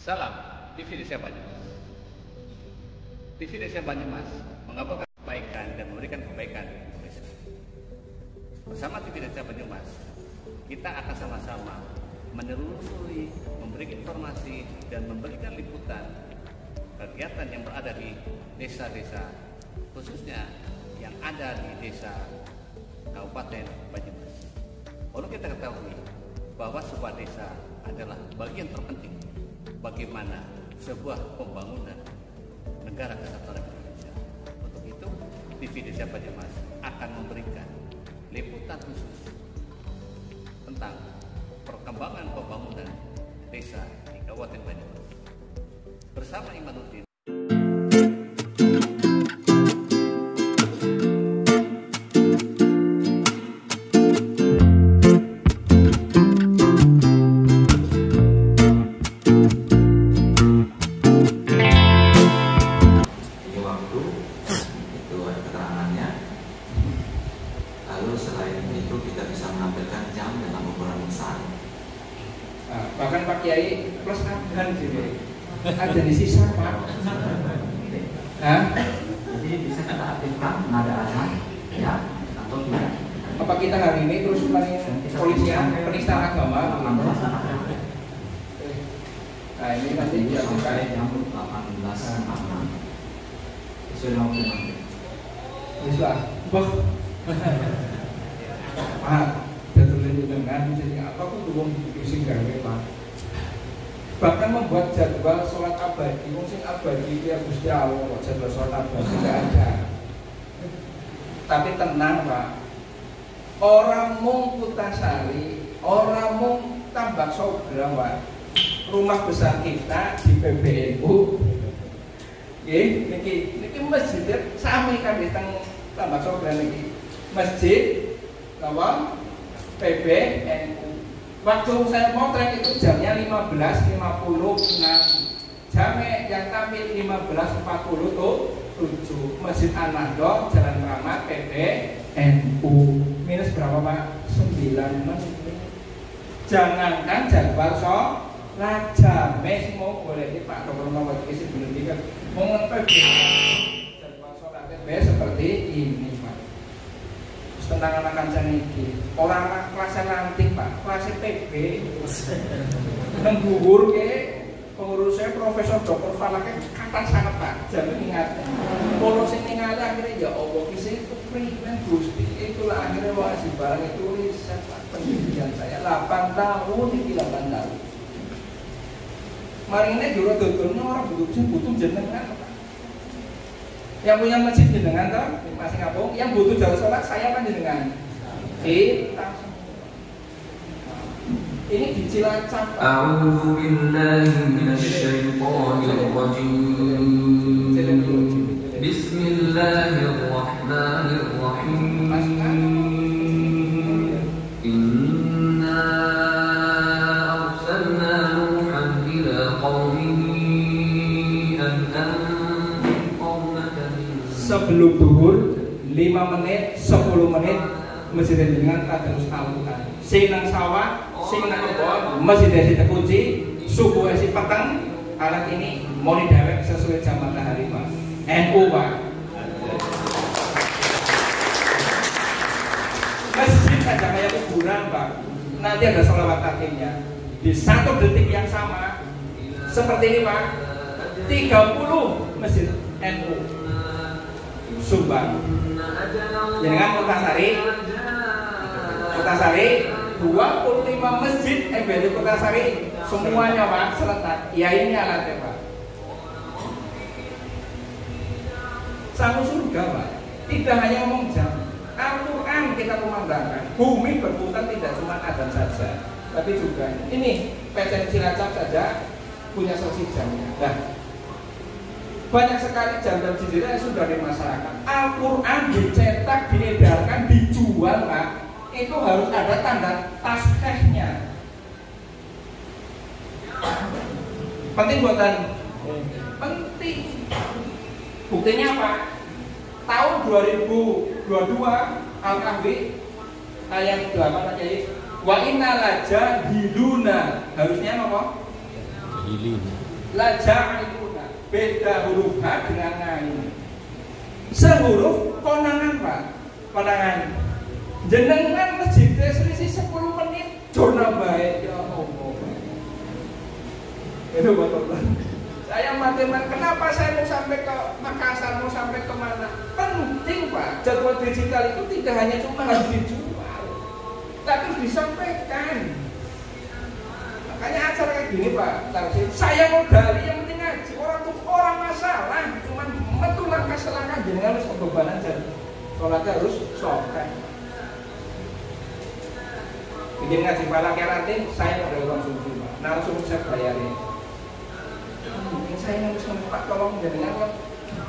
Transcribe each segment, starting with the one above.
Salam TV Desa Banyumas. TV Desa Banyumas mengabarkan kebaikan dan memberikan kebaikan di Indonesia. Bersama TV Desa Banyumas, kita akan sama-sama menelusuri, memberi informasi dan memberikan liputan kegiatan yang berada di desa-desa, khususnya yang ada di desa Kabupaten Banyumas. Perlu kita ketahui bahwa sebuah desa adalah bagian terpenting bagaimana sebuah pembangunan negara kesatuan Indonesia. Untuk itu, TV Desa Banyumas akan memberikan liputan khusus tentang perkembangan pembangunan desa di Kabupaten Banyumas. Bersama Imanuddin. Bahkan Pak Kiai plus adhan sini ada di sisa Pak. Jadi bisa kita aktifkan nada adhan ya atau tidak. Apa kita hari ini terus polisian penistaan agama? Nah ini nanti sampai jam 18.00 sesuai waktu nanti. Bisa, Pak. Pak, betul dengan jadi apa pun belum pusing gawe Pak. Bahkan membuat jadwal sholat abadi, mungkin abadi ya Gusti Allah, jadwal sholat abadi tidak ada. Tapi tenang Pak, orang mung Kutasari, orang mung Tambak Sogra Pak, rumah besar kita di PBNU, niki masjid sami kan di Tambak Sogra niki masjid, kawan PBNU. Waktu saya motret itu jamnya 15.56, jamnya yang tampil 15.47, Masjid An-Nahdhah, Jalan Keramat, PBNU. Minus berapa Pak? 9 menit. Jangankan jadwal sholat, jamnya semua boleh di Pak Dokter Muhammad Kisih belum dikit. Mau PBNU jadwal sholat seperti ini Pak. Tentang anak kancang ini orang kelasnya nanti Pak, kelasnya PB nengguhur ke pengurusnya Profesor Dr. Falaknya kapan sangat Pak, jangan ingat kalau saya ingat akhirnya ya Allah kisah itu primen Gusti, itulah akhirnya wajib barang itu riset Pak, pendidikan saya 8 tahun ini 8 tahun mari ini jurus-jurusnya orang butuh jenengan Pak. Yang punya masjid jenengan toh, masih ngapung. Yang butuh jalur sholat saya kan jenengan. Kita ini di Cilacap. A'udzu billahi minasyaitonir rajim. Bismillahirrahmanirrahim. Inna arsalna Nuhan ila qaumihi an sebelum duhur 5 menit 10 menit masjid dengan terus Al-Quran sing nang sawah sing nang kebon masjid esi terkunci subuh esi petang alat ini mau didewek sesuai jam matahari Pak NU Pak masjid aja kayak kuburan Pak nanti ada sholawat akhirnya di 1 detik yang sama seperti ini Pak 30 masjid NU Subang. Jangan Kutasari 25 masjid MBD Kutasari semuanya Pak serentak. Ya ini alatnya Pak. Satu surga Pak. Tidak hanya ngomong jam. Al-Quran kita memandangkan. Bumi berputar tidak cuma adzan saja, tapi juga ini PT Cilacap saja punya selisih jamnya. Nah, banyak sekali jam-jam jizirah yang sudah di masyarakat. Al-Quran dicetak, diedarkan, dijual Pak. Itu harus ada tanda taskhehnya. Penting buatan? Penting. Buktinya apa? Tahun 2022 Al-Kahfi ayat 8 aja. Wa inna laja hiduna harusnya apa? La ja'iluna, beda huruf H dengan ngain. Sehuruf konangan Pak, konangan. Jenengan masjid selisih 10 menit, jurnal baik ya Allah. Itu betul. Saya mati-mati, kenapa saya mau sampai ke Makassar, mau sampai kemana? Penting Pak, jadwal digital itu tidak hanya cuma harus dijual, tapi disampaikan. Makanya acara kayak gini Pak, saya mau dari yang penting ngaji, orang masalah, cuma metu langkah-langkah jenengan harus kebebanan aja. Sholatnya harus sokan. Bikin ngaji falaknya nanti, saya mau dari konsumsi Pak, langsung saya bayarin. Mungkin saya harus Pak, tolong jenengan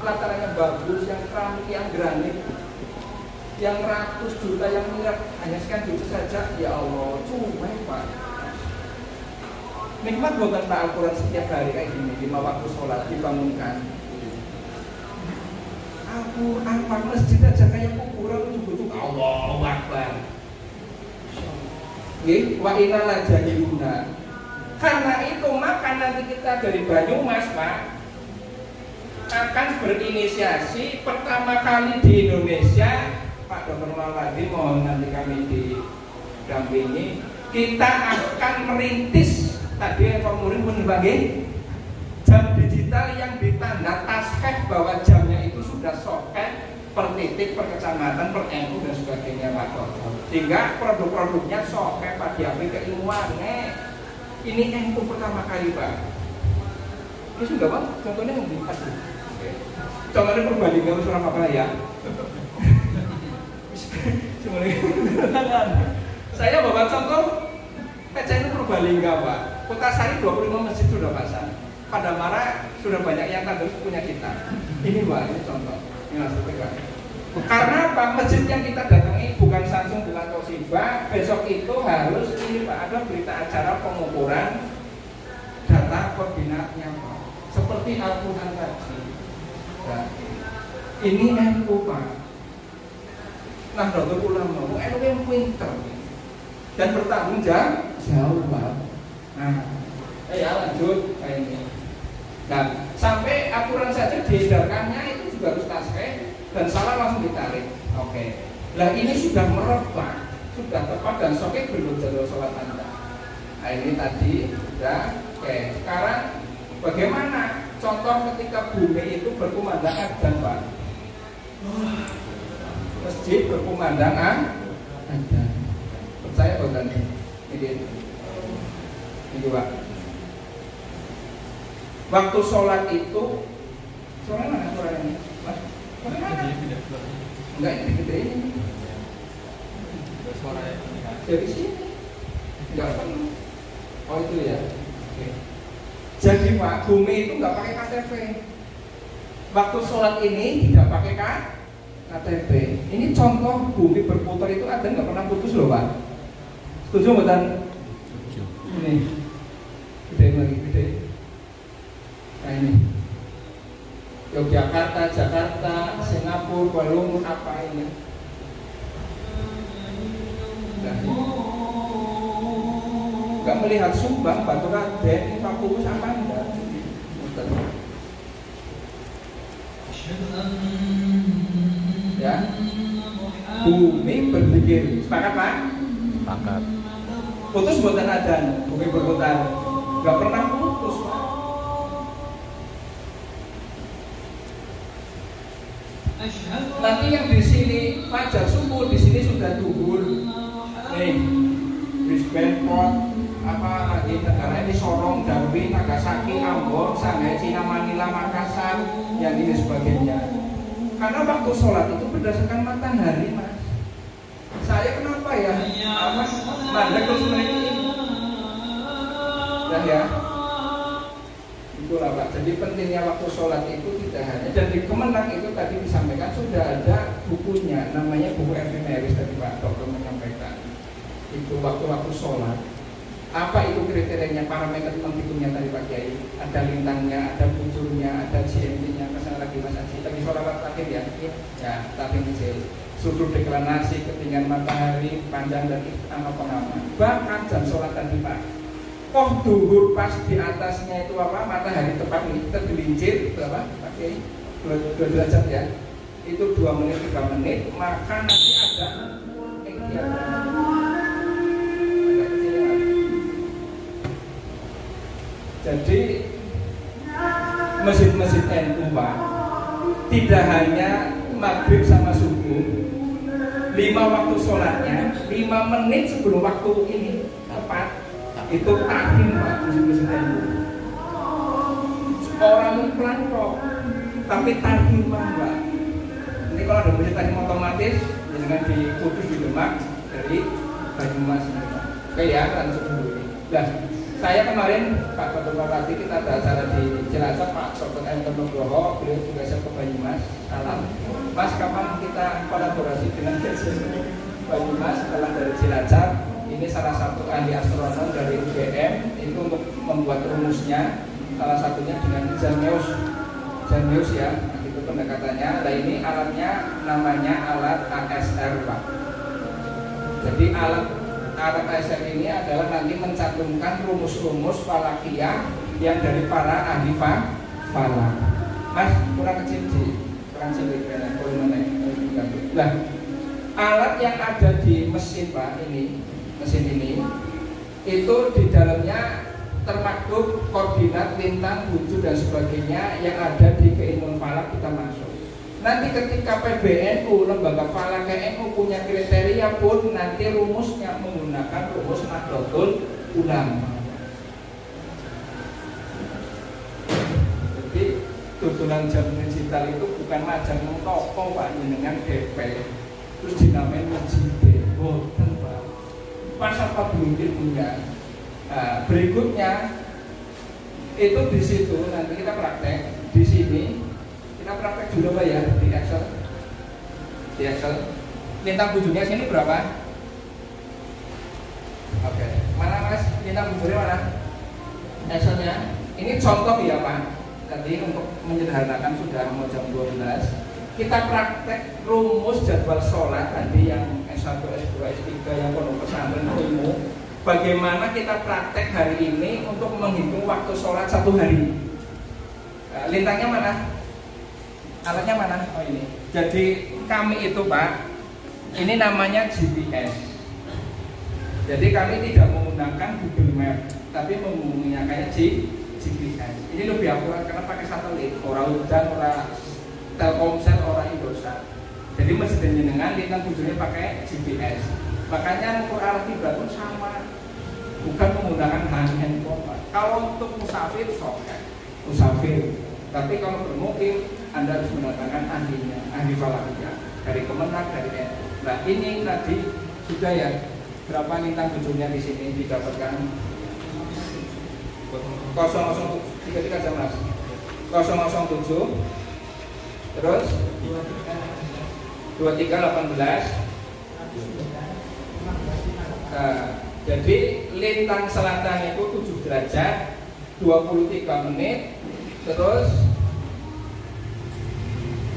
latarnya bagus, yang keramik, yang granit, yang ratus juta, yang miliar, hanya sekian juta saja. Ya Allah, cuma Pak. Nikmat bukan Pak Al-Quran setiap hari kayak gini, 5 waktu sholat dibangunkan. Al-Quran Pak, masjid aja kayak kuburan ujung-ujung Allahu Akbar. Wa inna la jahiluna. Karena itu maka nanti kita dari Banyumas Pak akan berinisiasi pertama kali di Indonesia. Pak Dr. Mauladi mohon nanti kami didampingi. Kita akan merintis tadi formulir menerbagi jam digital yang ditanda taskheh bahwa jamnya itu sudah soket per titik, per kecamatan, per NU dan sebagainya Pak Dr. Sehingga produk-produknya soket Pak diambil keilmuannya. Ini NU pertama kali Pak. Ini sudah Pak, contohnya yang diikat. Contohnya Purbalingga Surabaya. Saya bawa contoh PCN Purbalingga Pak. Kutasari 25 masjid sudah pasang. Padamara sudah banyak yang tanda punya kita. Ini Pak, ini contoh. Ini langsung pegang. Karena Pak, masjid yang kita datangi bukan Samsung, bukan Toshiba. Besok itu harus ini Pak, ada berita acara pengukuran data koordinatnya Pak. Seperti Al-Quran tadi. Nah, ini NU Pak. Nah, Dr. Ulama, NU yang pinter dan bertanggung jawab. Nah, lanjut kayak ini. Nah, sampai aturan saja diedarkannya itu juga harus tasbih dan salah langsung ditarik. Oke. Nah, ini sudah merebak, sudah tepat dan sokek belum jadwal sholat Anda. Nah, ini tadi sudah. Oke. Sekarang bagaimana contoh ketika bumi itu berkumandang adzan Pak? Masjid berkumandang adzan. Percaya bukan? Ini Pak. Waktu sholat itu, suara mana suara ini? Mas, suara mana? Enggak, ini gede ini. Suara dari sini. Enggak perlu. Oh itu ya. Oke. Jadi Pak, bumi itu enggak pakai KTP. Waktu sholat ini tidak pakai KTP. Ini contoh bumi berputar itu ada nggak pernah putus loh Pak. Setuju bukan? Ini gede lagi gede. Nah ini Yogyakarta, Jakarta, Singapura, Kuala Lumpur, apa ini? Nah, nggak melihat Subang, Batu Raden, Papua sama enggak? Ya, bumi berpikir, sepakat Pak? Sepakat. Putus buatan adzan, bumi berputar, nggak pernah putus Pak. Nanti yang di sini fajar subuh, di sini sudah duhur. Nih, Brisbane, Port, apa lagi negara ini Sorong, Darwin, Nagasaki, Ambon, Shanghai, Cina, Manila, Makassar, yang ini sebagainya. Karena waktu sholat itu berdasarkan matahari Mas. Saya kenapa ya? Mas, mandek terus ini. Dah ya. Itulah Pak. Jadi pentingnya waktu sholat itu tidak hanya, dan di Kemenang itu tadi disampaikan sudah ada bukunya, namanya buku efemeris tadi Pak Dokter menyampaikan. Itu waktu-waktu sholat. Apa itu kriterianya, parameter penghitungnya tadi Pak Kiai? Ada lintangnya, ada bujurnya, ada GMT-nya. Kesana lagi Mas Aji. Lagi sholat terakhir ya? Ya, tapi kecil. Sudut deklinasi, ketinggian matahari, panjang dan sama pengaman. Bahkan jam sholat tadi Pak. duhur pas di atasnya itu apa? Matahari tepat nih, tergelincir berapa? Pakai 2 derajat ya. Itu 2 menit 3 menit, maka nanti ada jadi masjid-masjid NU Pak, tidak hanya maghrib sama subuh, 5 waktu sholatnya 5 menit sebelum waktu ini tepat itu takdim Pak, masjid-masjid NU. Orang iklan kok, tapi takdiman Pak. Ini kalau ada masjid takdim otomatis dengan di Kudus, di Demak, dari Banyumas ini Pak. Oke ya, langsung dulu ini. Nah, saya kemarin Pak Dr. Bupati kita ada acara di Cilacap, Pak Dr. M. Nugroho, beliau juga saya ke Banyumas. Salam, Mas, kapan kita kolaborasi dengan Banyumas setelah dari Cilacap? Ini salah satu ahli astronom dari UGM itu untuk membuat rumusnya, salah satunya dengan Janius ya, itu pendekatannya. Nah ini alatnya namanya alat ASR Pak. Jadi alat ASR ini adalah nanti mencantumkan rumus-rumus falakiyah yang dari para ahli falak. Mas, kurang kecil Nah, alat yang ada di mesin Pak mesin ini itu di dalamnya termaktub koordinat, lintang, bujur dan sebagainya yang ada di keilmuan falak kita masuk. Nanti ketika PBNU, lembaga falak NU punya kriteria pun nanti rumusnya menggunakan rumus Nahdlatul Ulama. Jadi tutulan jam digital itu bukan macam toko Pak dengan DP terus dinamain masjid, boten Pak. Pas apa belum punya. Nah, berikutnya itu di situ nanti kita praktek di sini. Kita praktek dulu Pak ya di Excel. Di Excel. Lintang bujurnya sini berapa? Oke. Mana Mas? Lintang bujurnya mana? Excelnya. Ini contoh ya Pak. Tadi untuk menyederhanakan sudah mau jam 12. Kita praktek rumus jadwal sholat tadi yang S1, S2, S3 yang pondok pesantren ilmu. Bagaimana kita praktek hari ini untuk menghitung waktu sholat 1 hari. Lintangnya mana? Alatnya mana? Oh ini. Jadi kami itu Pak, ini namanya GPS. Jadi kami tidak menggunakan Google Map, tapi menggunakannya GPS. Ini lebih akurat karena pakai satelit, orang hujan, orang Telkomsel, orang Indosat. Jadi masjid jenengan lintang bujurnya pakai GPS. Makanya ukur arah kiblat pun sama, bukan menggunakan handphone Pak. Kalau untuk musafir soket, musafir. Tapi kalau bermukim Anda harus mendatangkan ahlinya, ahli falakiyah dari Kemenak, dari NU. Nah ini tadi sudah ya berapa lintang bujurnya di sini didapatkan 007 jam Mas 007 terus 2318. Nah, jadi lintang selatan itu 7 derajat 23 menit terus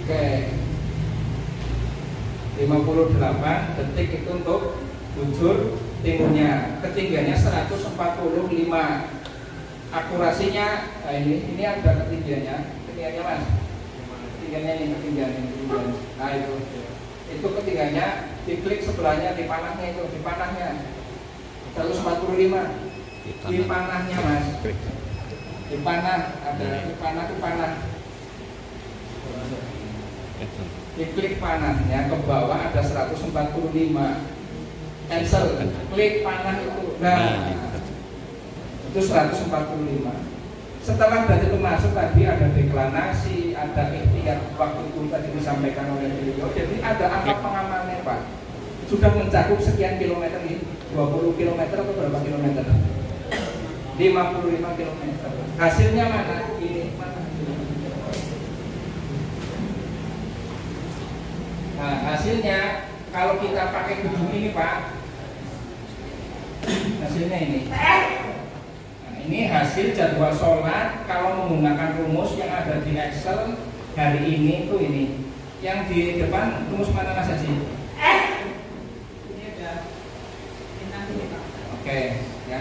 oke 58 detik itu untuk bujur timurnya, ketinggiannya 145. Akurasinya nah ini ada ketinggiannya Mas. Ketinggiannya ini ketinggiannya. Nah itu ketinggiannya diklik sebelahnya di panahnya itu, di panahnya 145 di panahnya Mas. Di panah ada di panah. Diklik panahnya ke bawah ada 145. Cancel, klik panah itu. Nah, itu 145. Setelah dari itu masuk tadi ada deklinasi, ada ikhtiar waktu itu tadi disampaikan oleh beliau. Jadi ada angka pengamanannya Pak. Sudah mencakup sekian kilometer ini, 20 kilometer atau berapa kilometer? 55 kilometer. Hasilnya mana? Ini mana? Nah hasilnya kalau kita pakai gedung ini Pak, hasilnya ini. Ini hasil jadwal sholat kalau menggunakan rumus yang ada di Excel hari ini tuh ini. Yang di depan rumus mana Mas Haji? Ini ada bintang ini Pak. Oke, ya.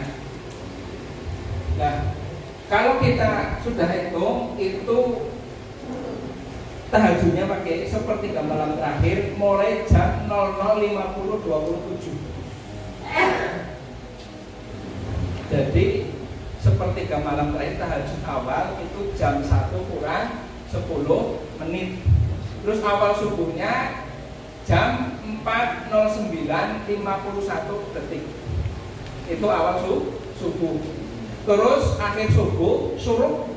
kita sudah hitung itu tahajudnya pakai sepertiga malam terakhir mulai jam 00.50-27. Jadi sepertiga malam terakhir tahajud awal itu jam 1 kurang 10 menit. Terus awal subuhnya jam 4.09.51 detik. Itu awal subuh. Terus akhir subuh suruk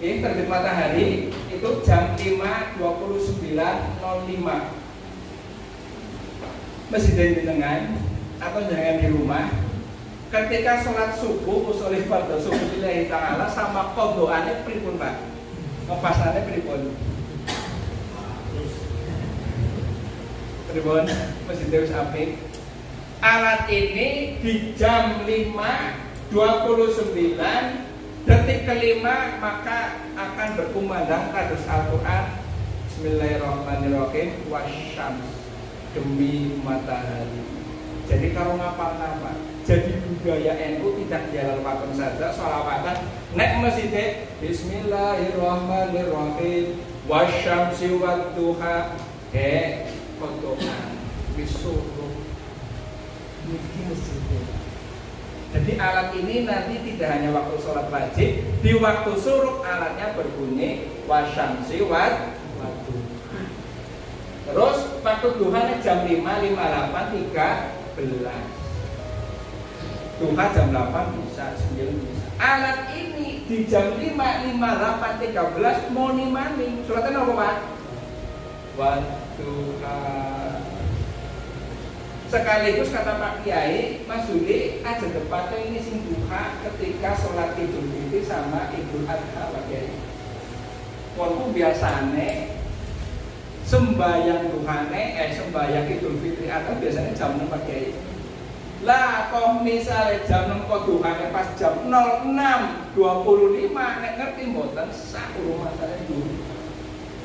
ini terbit matahari itu jam 5.29.05. Masjid dengan atau jangan di rumah ketika sholat subuh usolih fardhu subuh lillahi ta'ala sama qodhoane pripun Pak? Ngepasane pripun? Pripun? Masjid wis apik. Alat ini di jam 5.29 detik kelima maka akan berkumandang kados Al-Quran. Bismillahirrahmanirrahim. Wasyams, demi matahari. Jadi kalau ngapal nama, jadi budaya NU tidak dialalkan saja sholawatan. Nek masjid Bismillahirrahmanirrahim. Wasyamsi wadduha. Kotokan wisuruh. Ini masjid. Jadi alat ini nanti tidak hanya waktu sholat wajib, di waktu suruk alatnya berbunyi wasyamsi wadduha. Terus waktu duhanya jam 5.58.13. Duha jam 8 bisa, 9 bisa. Alat ini di jam 5.58.13 morning maning. Suratnya apa Pak? Wadduha. Sekaligus kata Pak Kiai, Mas Yuli aja tepatnya ini sing duha ketika sholat Idul Fitri sama Idul Adha Pak Kiai. Konku biasane sembahyang duhane, sembahyang Idul Fitri atau biasanya jam 6 Pak Kiai. Lah kok misalnya jam 6 kok duhane pas jam 06.25 nek ngerti mboten sak rumah saya dulu.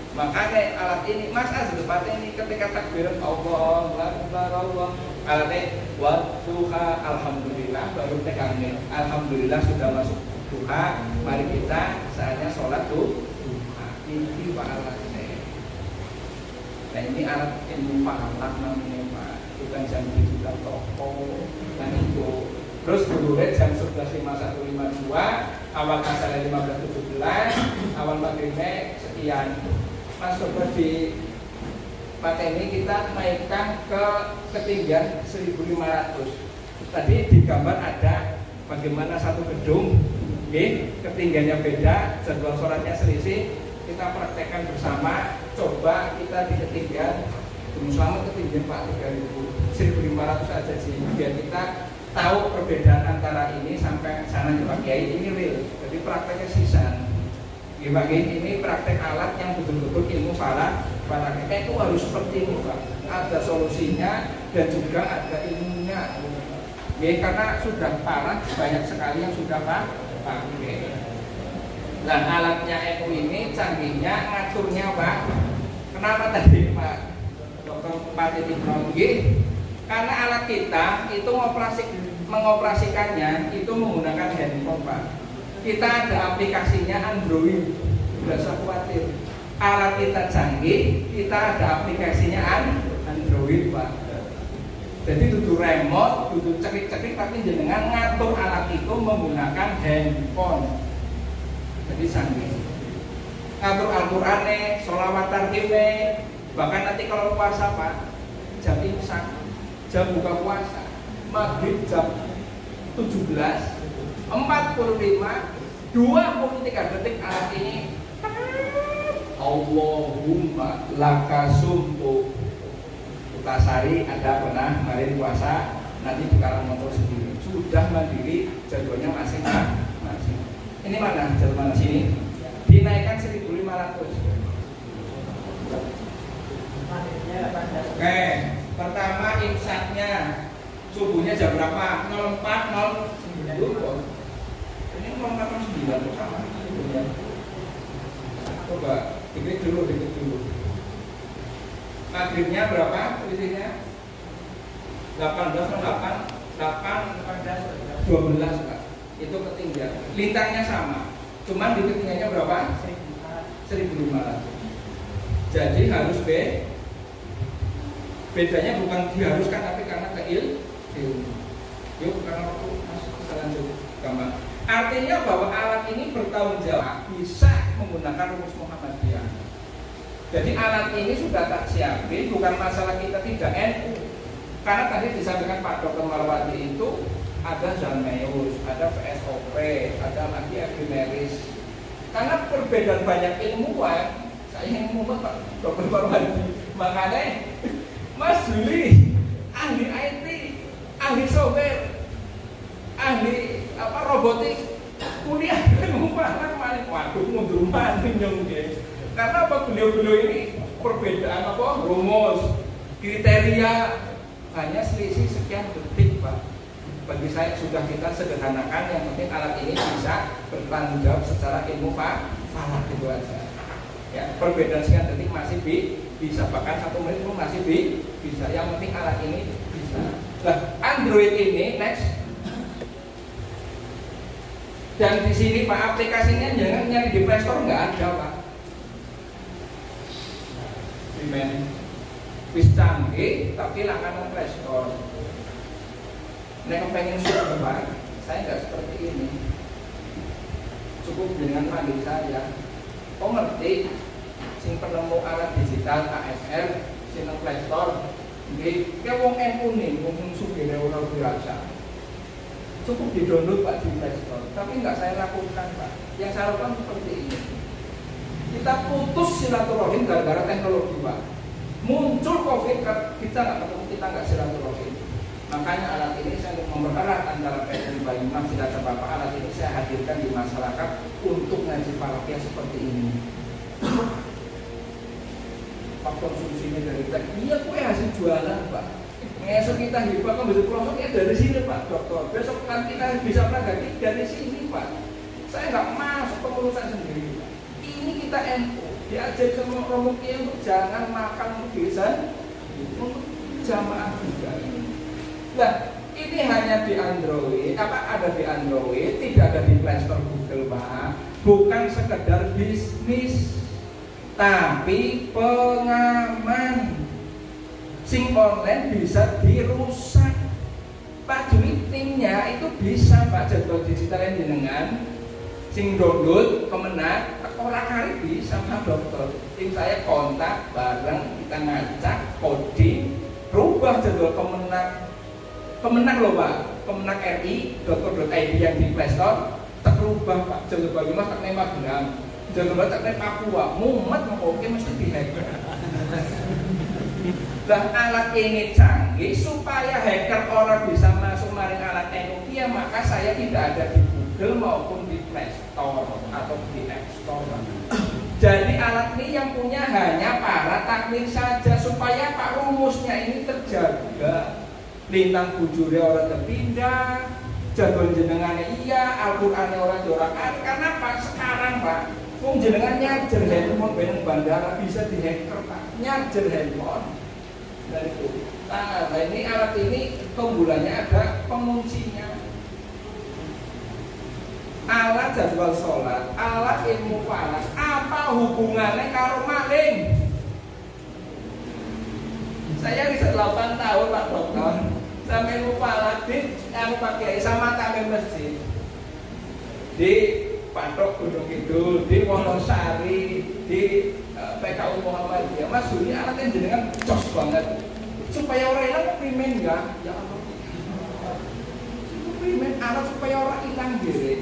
Makanya alat ini Mas Azrufat ini ketika takbiran Allahu Akbar Allah alatnya wadduha alhamdulillah baru tegangnya alhamdulillah sudah masuk duha, mari kita saatnya sholat duha. Ini alatnya. Nah ini alat ilmu falak namanya Pak, bukan jam digital toko dan itu. Terus dulunya jam 11.51.52 awal kasarnya 15.17 awal maghribnya sekian. Mas coba di pakai ini kita naikkan ke ketinggian 1.500. Tadi di gambar ada bagaimana satu gedung, ketinggiannya beda, jadwal sholatnya selisih. Kita praktekkan bersama. Coba kita di ketinggian Gunung Slamet ketinggian Pak 1.500 aja sih, biar kita tahu perbedaan antara ini sampai sana di Pak Kiai ini real. Jadi prakteknya sisan. Ini praktek alat yang betul-betul ilmu falak itu harus seperti ini Pak. Ada solusinya dan juga ada ilmunya. Karena sudah parah banyak sekali yang sudah pakai. Nah alatnya NU ini canggihnya ngaturnya Pak. Kenapa tadi Pak Dr. Pati Teknologi? Karena alat kita itu mengoperasikannya itu menggunakan handphone Pak. Kita ada aplikasinya Android, tidak usah khawatir. Alat kita canggih, kita ada aplikasinya Android Pak. Jadi duduk remote, duduk cekik-cekik, tapi jenengan ngatur alat itu menggunakan handphone. Jadi canggih. Ngatur Al-Qur'ane, sholawatan kime, bahkan nanti kalau puasa Pak, jam imsak, jam buka puasa, maghrib jam 17. 45 23 detik alat ini Allahumma laka sumtu Utasari ada pernah kemarin puasa nanti buka motor sendiri sudah mandiri jadwalnya masing-masing. Ini mana jadwal mana sini dinaikkan 1.500. Oke, pertama imsaknya subuhnya jam berapa? 04.09. Ini 04.09 sama. Coba dikit dulu. Maghribnya berapa? Tulisnya 18.08 12 Pak. Itu ketinggian. Lintangnya sama. Cuman di ketinggiannya berapa? 1.500. Jadi harus bedanya bukan diharuskan tapi karena keilmuan. Yuk karena waktu masuk kita lanjut gambar. Artinya bahwa alat ini bertanggung jawab bisa menggunakan rumus Muhammadiyah. Jadi alat ini sudah tak siapin, bukan masalah kita tidak NU. Karena tadi disampaikan Pak Dr. Marwati itu ada Zalmeus, ada VSOP, ada lagi Evimeris. Karena perbedaan banyak ilmuwan, saya ilmuwan Pak Dr. Marwati. Makanya Mas Juli, ahli IT, ahli software, ahli robotik, kuliah ilmuwan kemarin, waduh mundur maning dong dia. Karena apa beliau-beliau ini perbedaan rumus, kriteria hanya selisih sekian detik Pak. Bagi saya sudah kita sederhanakan, yang penting alat ini bisa bertanggung jawab secara ilmu falak itu aja. Ya, perbedaan sekian detik masih bisa, bahkan 1 menit pun masih bisa. Yang penting alat ini bisa. Nah, Android ini next. Dan di sini Pak aplikasinya jangan nyari di Play Store, nggak ada Pak. Wis canggih tapi langganan Play Store. Nek pengen Pak, saya nggak seperti ini. Cukup dengan panggil saya. Oh ngerti, sing penemu alat digital ASR, sing Play Store. Nggih, ke wong NU nih, wong sugih ora dirasa. Cukup di-download Pak di Play Store, tapi nggak saya lakukan Pak. Yang saya lakukan seperti ini. Kita putus silaturahim gara-gara teknologi Pak. Muncul COVID, kita nggak ketemu, kita nggak silaturahim. Makanya alat ini saya mempererat antara PSN Banyumas Cilacap Bapak. Alat ini saya hadirkan di masyarakat untuk ngaji parokia seperti ini. Pak konsumsinya dari teh, iya kue hasil jualan Pak. Besok kita hibah kan besok prosesnya dari sini Pak Dokter. Besok kan kita bisa pelajari dari sini Pak. Saya nggak masuk pengurusan sendiri Pak. Ini kita NU diajak sama Romo Kiai untuk jangan makan lukisan, untuk jamaah juga. Nah, ini hanya di Android, ada di Android, tidak ada di Play Store Google Pak. Bukan sekedar bisnis, tapi pengaman. Sing online bisa dirusak. Pak Juli timnya itu bisa Pak jadwal digital yang jenengan sing download kemenang orang kali bisa Pak Dokter. Tim saya kontak bareng, kita ngacak coding, rubah jadwal kemenang loh Pak, kemenang RI .id yang di Play Store, tak rubah Pak jadwal Banyumas tak nembak Magelang, jadwal tak nembak Papua, mumet oke mesti dihack. Nah alat ini canggih supaya hacker orang bisa masuk maring alat Nokia, maka saya tidak ada di Google maupun di Play Store atau di App Store. Jadi alat ini yang punya hanya para takmir saja supaya Pak rumusnya ini terjaga. Lintang bujure orang terpindah, jadwal jenengannya iya, Al-Qur'annya orang jorakan. Karena Pak sekarang Pak, jenengan nyajer handphone benang bandara bisa dihacker Pak, nyajer handphone. Dari itu. Nah, ini alat ini keunggulannya ada penguncinya. Alat jadwal sholat, alat ilmu falak, apa hubungannya karo maling? Saya bisa 8 tahun Pak Dokter, sama ilmu falak yang pakai sama takmir masjid di Patok Gunung Kidul, di Wonosari, di PKU Muhammadiyah. Mas Juli alatnya jenengan jos banget supaya orang hilang primen enggak? Ya Allah, primen alat supaya orang hilang diri.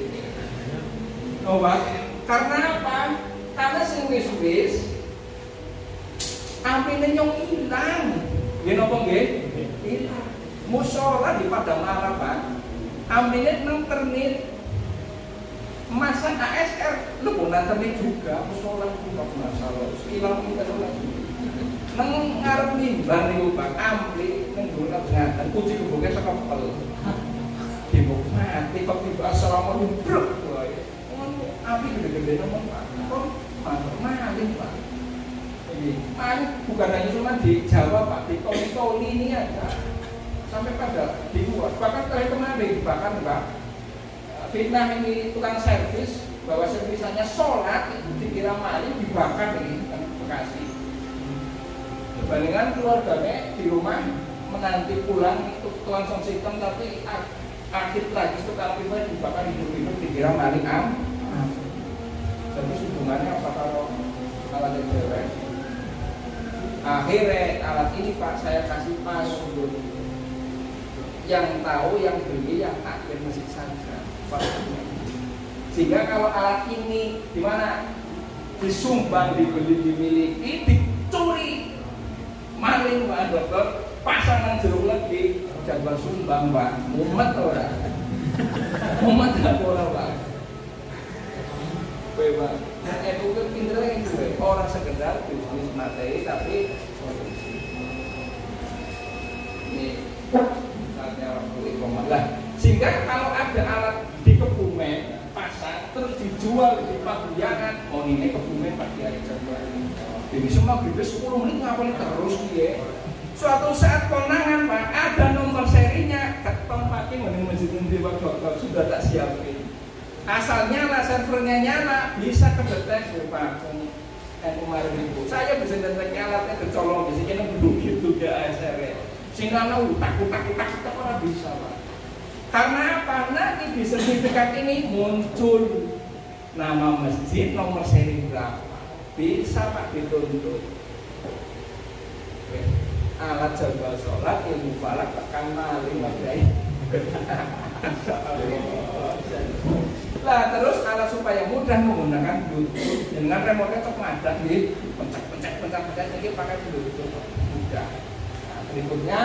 Oh Pak, karena apa? Karena sing wis ampine nyong hilang. Nggih napa nggih? Hilang. Musyawarah di Padang Arab Pak, ampine 6 ternit. Masa ASR lu pun nanti juga musyawarah juga masalah hilang kita lagi. Nang ngarep mimbar niku Pak, ampli nang nggon jengatan kunci geboknya sekepel. Dibuk mati kok tiba assalamualaikum brek wae. Api gede-gede ngomong Pak. Kok maling Pak. Ini maling bukan hanya cuma di Jawa Pak, di toli ini ada. Sampai pada di luar. Bahkan kemarin bahkan Pak fitnah ini tukang servis bahwa misalnya sholat itu dikira maling dibakar di Bekasi. Dibandingkan keluarganya di rumah menanti pulang itu langsung sistem, tapi akhir tragis itu kalau pribadi dibakar hidup-hidup dikira maling Jadi hubungannya apa kalau alat cewek? Akhirnya alat ini Pak saya kasih password. Yang tahu, yang beli, yang akhir musik saja. Sehingga kalau alat ini di mana disumbang, dibeli, dimiliki, dicuri, maling Pak Dokter, pasangan jeruk lagi jadwal sumbang Pak, mumet orang, mumet nggak boleh Pak. Pak, nah itu kan pinternya itu orang sekedar bisnis materi tapi solusi. Ini saatnya waktu lah. Sehingga kalau ada alat di Kebumen pasar terus dijual di Paguyangan, oh ini Kebumen Pak Kiai Jawa ini. Jadi semua gede 10 menit ngapain terus dia. Suatu saat konangan Pak, ada nomor serinya, keton pakai mending menjadi Pak Dokter sudah tak siapin. Asal nyala, servernya nyala, bisa kedetek Pak kemarin itu. Saya bisa detek alatnya kecolong, biasanya begitu dia ASR. Sehingga utak orang bisa Pak. Karena apa? Nanti di sertifikat ini muncul nama masjid, nomor seri berapa. Bisa Pak dituntut. Alat jadwal sholat, ilmu falak, tekan maling Pak Kiai. Lah terus alat supaya mudah menggunakan Bluetooth dengan remote cok ngadak di pencet ini pakai Bluetooth mudah. Nah, berikutnya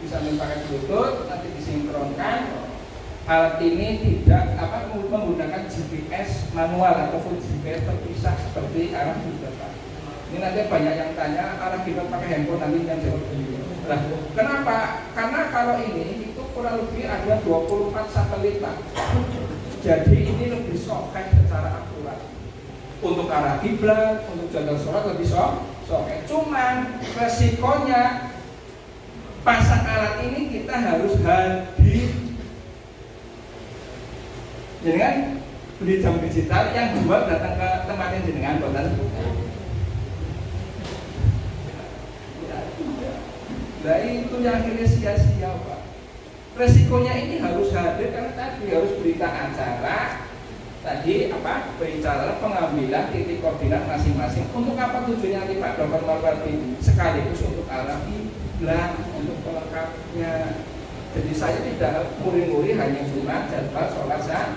bisa pakai Bluetooth nanti disinkronkan. Alat ini tidak menggunakan GPS manual ataupun GPS terpisah seperti arah kita Pak. Ini nanti banyak yang tanya arah kita pakai handphone nanti yang jawab dulu. Nah, kenapa? Karena kalau ini itu kurang lebih ada 24 satelit Pak. Jadi ini lebih sokeh secara akurat. Untuk arah kiblat, untuk jadwal sholat lebih sokeh. Cuman resikonya pasang alat ini kita harus hadir. Jadi kan beli jam digital yang jual datang ke tempat yang jenengan boten. Nah itu yang akhirnya sia-sia Pak. Resikonya ini harus hadir karena tadi harus berita acara, tadi berbicara pengambilan titik koordinat masing-masing. Untuk apa tujuannya nanti Pak Dokter Marwati? Sekaligus untuk arah kiblat, untuk pelengkapnya. Jadi saya tidak muri-muri hanya cuma jadwal sholat saja.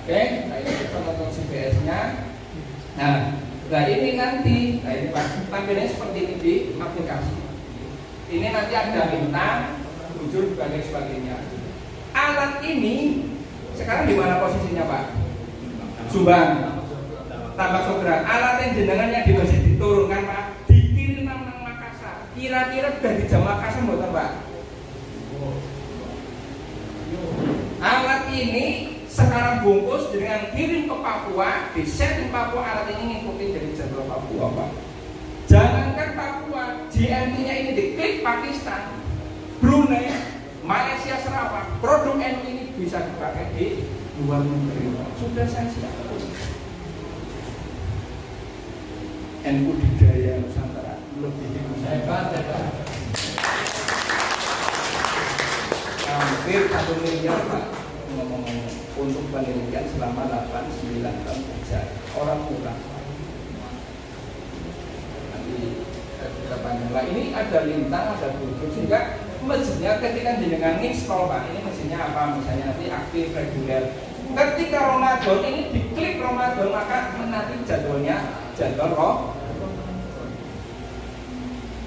Oke, nah ini kita nonton GPS-nya. Nah ini nanti, nah ini Pak, tampilnya seperti ini di aplikasi. Ini nanti ada bintang, ujur dan sebagainya. Alat ini sekarang di mana posisinya Pak? Subang, Tambak Sodra. Alat yang jenengannya di masjid diturunkan Pak, dikirim nang Makassar. Kira-kira dari jam Makassar mboten Pak? Alat ini sekarang bungkus dengan kirim ke Papua, di setting Papua. Alat ini ngikutin dari jadwal Papua Pak. Jangankan Papua, GMT-nya ini diklik Pakistan, Brunei, Malaysia, Sarawak. Produk NU ini bisa dipakai di luar negeri. Sudah saya siap. NU Budaya Nusantara lebih hebat. Hampir 1 miliar Pak ngomong-ngomong untuk penelitian selama 8-9 tahun kerja. Orang murah. Nah, ini ada lintang, ada Bluetooth, sehingga mesinnya ketika jenengan install Pak, ini mesinnya apa? Misalnya nanti aktif reguler. Ketika Ramadan ini diklik Ramadan, maka nanti jadwalnya jadwal roh.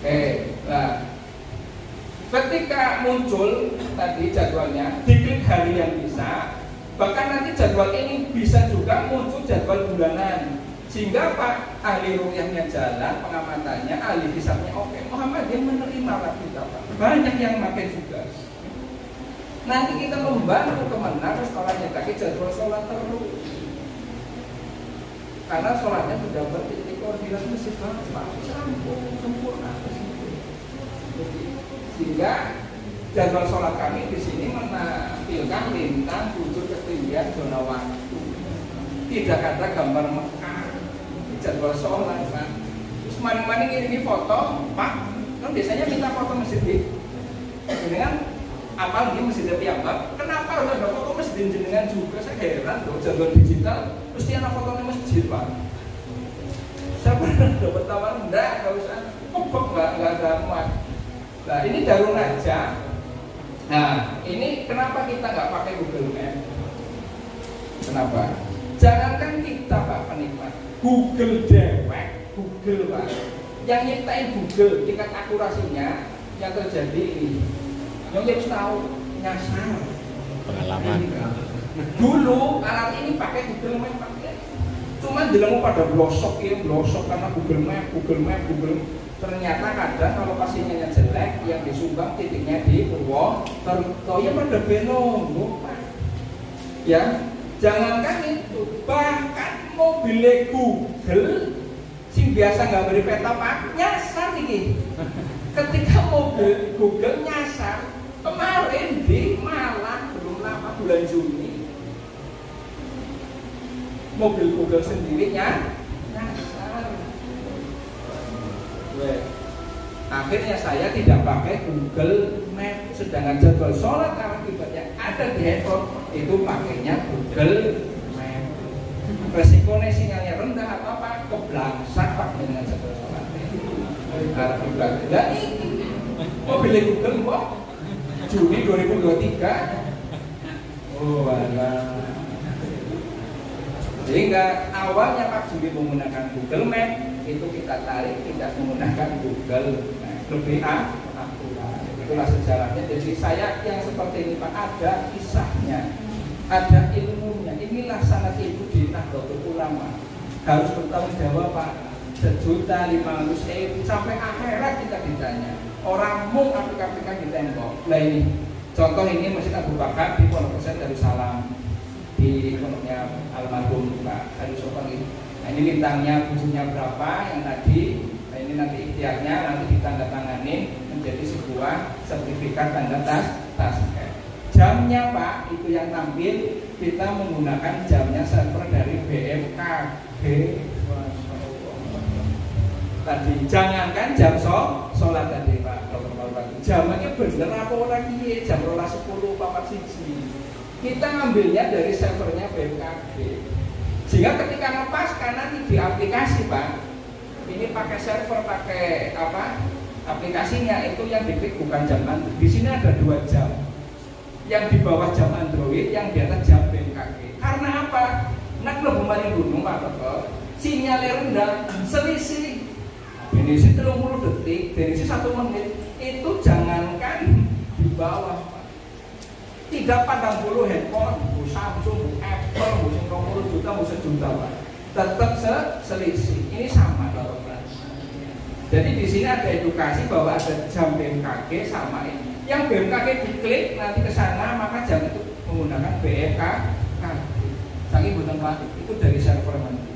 Oke, nah ketika muncul tadi jadwalnya, diklik hari yang bisa, bahkan nanti jadwal ini bisa juga muncul jadwal bulanan. Sehingga Pak ahli rukyahnya jalan, pengamatannya, ahli hisabnya oke. Muhammadiyah menerima lah kita Pak. Banyak yang pakai juga. Nanti kita membantu kemenang restorannya kaki jadwal sholat terus. Karena sholatnya sudah bertitik koordinat masjid Pak. Sempurna. Sehingga jadwal sholat kami di sini menampilkan lintang, bujur, ketinggian, zona waktu. tidak ada gambar Mekah, jadwal sholat Pak. Terus maning-maning ini foto Pak, kan biasanya minta foto masjid dengan apa di masjid piyambak, kenapa harus ada foto masjid jenengan juga? Saya heran loh, jadwal digital mesti ada fotonya masjid Pak. Saya pernah dapat tawaran, enggak usah, kebek enggak ada muat. Nah ini Darul Najah. Nah ini kenapa kita nggak pakai Google Map? Kenapa? Jangankan kita Pak penikmat, Google dewek, Google Pak, yang nyiptain Google tingkat akurasinya yang terjadi ini, yang harus tahu nyasar. Pengalaman. Dulu alat ini pakai Google Map pakai, cuman jelemu pada blosok karena Google Map. Ternyata kadang kalau pasiennya jelek, yang disumbang titiknya di Purwokerto ya pada benong, Pak. Ya. Jangankan itu, bahkan mobil Google sing biasa nggak beri peta Pak, nyasar ini. Ketika mobil Google nyasar kemarin di Malang belum lama bulan Juni, mobil Google sendirinya nyasar. Akhirnya saya tidak pakai Google Map, sedangkan jadwal sholat arah kiblat yang ada di handphone itu pakainya Google Map. Resikonya sinyalnya rendah atau apa, keblangsak Pak dengan jadwal sholat arah kiblat. Dan ini mobil Google kok Juni 2023. Oh alah. Sehingga awalnya Pak Juni menggunakan Google Map, itu kita tarik tidak menggunakan Google Map, lebih akurat. Itulah sejarahnya. Jadi saya yang seperti ini Pak, ada kisahnya, ada ilmunya. Inilah sangat ibu di Nahdlatul Ulama. Harus bertanggung jawab Pak. 1.500.000 sampai akhirat kita ditanya. Orang mau aplikasi di tembok. Nah ini contoh, ini Masjid Abu Bakar di Pondok Pesantren Darussalam, di pondoknya almarhum Pak Adi Sofan ini. Nah ini bintangnya, bujurnya berapa yang tadi. Nah ini nanti ikhtiarnya nanti ditandatangani menjadi sebuah sertifikat tanda tasbih. Jamnya Pak itu yang tampil kita menggunakan jamnya server dari BMKG. Tadi jangankan jam sholat tadi Pak jamnya bener apa orang ini jam 12.10 Pak Siji. Kita ngambilnya dari servernya BMKG, sehingga ketika ngepas kanan di aplikasi Pak, ini pakai server, pakai apa aplikasinya itu yang diklik bukan jam Android. Di sini ada 2 jam, yang di bawah jam Android, yang di atas jam BMKG. Karena apa? Nak lebih maling gunung Pak Toto, sinyalnya rendah, selisih. Ini sih 30 detik, ini sih 1 menit. Itu jangankan di bawah. Tidak pada 10 handphone, bu Samsung, bu Apple, bu 20 juta, bu 1 juta Pak, tetap selisih. Ini sama Bapak. Jadi di sini ada edukasi bahwa ada jam BMKG sama ini. Yang BMKG diklik nanti ke sana, maka jam itu menggunakan BMKG. Saking bukan Pak, itu dari server nanti.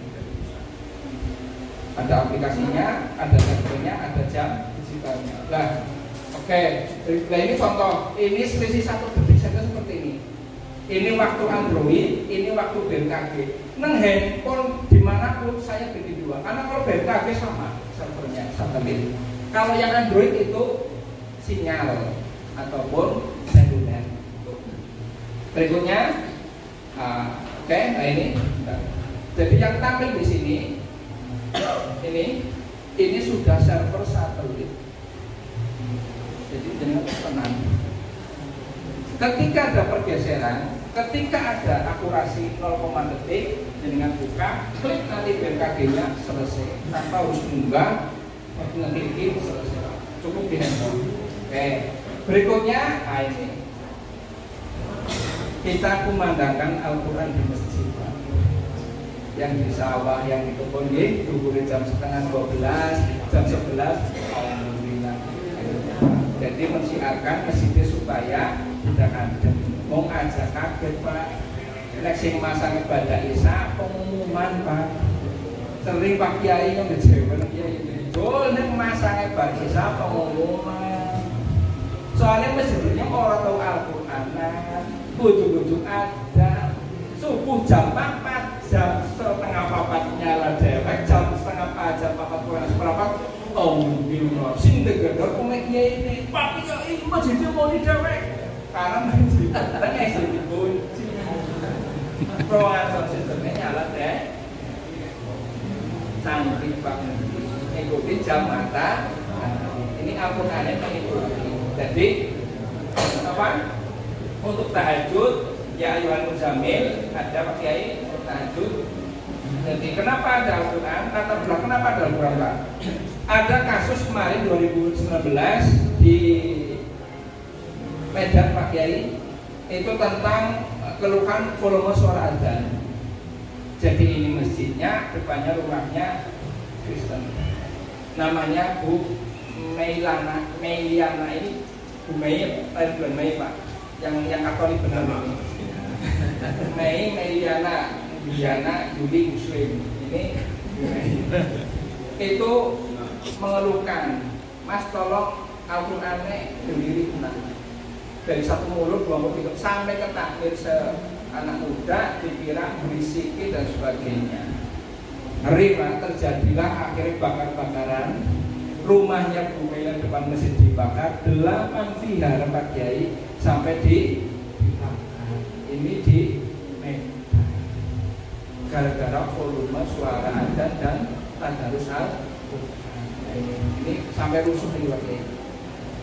Ada aplikasinya, ada servernya, ada jam digitalnya. Nah, oke. Nah ini contoh, ini selisih 1 detik saja seperti ini. Ini waktu Android, ini waktu BMKG. Neng handphone dimanapun saya bikin 2. Karena kalau BMKG sama servernya, satelit. Kalau yang Android itu sinyal ataupun seluler. Berikutnya, oke, nah ini. Jadi yang tampil di sini, ini sudah server satelit. Jadi jangan tenang. Ketika ada pergeseran, ketika ada akurasi 0, detik, dengan buka, klik nanti BMKG-nya selesai. Tanpa harus munggah, ngeklik selesai. Cukup di handphone. Oke. Berikutnya, ini kita kumandangkan Al-Quran di masjid. Yang di sawah, yang di kebun, tunggu jam setengah 12, jam 11, alhamdulillah. Jadi mensiarkan masjidnya supaya tidak ada. Mau ajak kaget Pak. Nek sing masang ibadah Isya pengumuman Pak. Sering Pak Kiai yang ngejewel Kiai itu nek masang ibadah Isya pengumuman. Soalnya masjidnya orang tahu Al-Quran, bujuk-bujuk ada. Subuh jam 4 jam setengah 4 nyala dewek, jam setengah 4, jam 4 kurang seperempat Alhamdulillah, sing tegedor komeknya ini Pak ya ini masjidnya mau di dewek karena masjid katanya isi dikunci ruangan sound systemnya nyala deh canggih banget ikuti jam mata ini Al-Qurannya mengikuti jadi apa untuk tahajud ya ayuhan muzamil ada Pak Kiai untuk tahajud. Jadi kenapa ada Al-Quran? Kenapa ada Al-Quran Pak? Ada kasus kemarin 2019 di Medan Pak Kiai itu tentang keluhan volume suara adzan. Jadi ini masjidnya, depannya rumahnya Kristen. Namanya Bu Meiliana ini Bu Mei, bulan Mei Pak, yang Katolik benar ini. Meiliana Yuli Muslim ini itu mengeluhkan, Mas tolong Al-Qurannya berdiri benar dari satu mulut dua mulut itu sampai ke takbir anak muda dikira berisiki dan sebagainya. Ngeri Pak, terjadilah akhirnya bakar-bakaran rumahnya Bu Meilan depan masjid dibakar 8 vihara Pak Kiai sampai ini di Medan gara-gara volume suara adzan dan tadarus Al-Quran. Ini sampai rusuh ini Pak Kiai.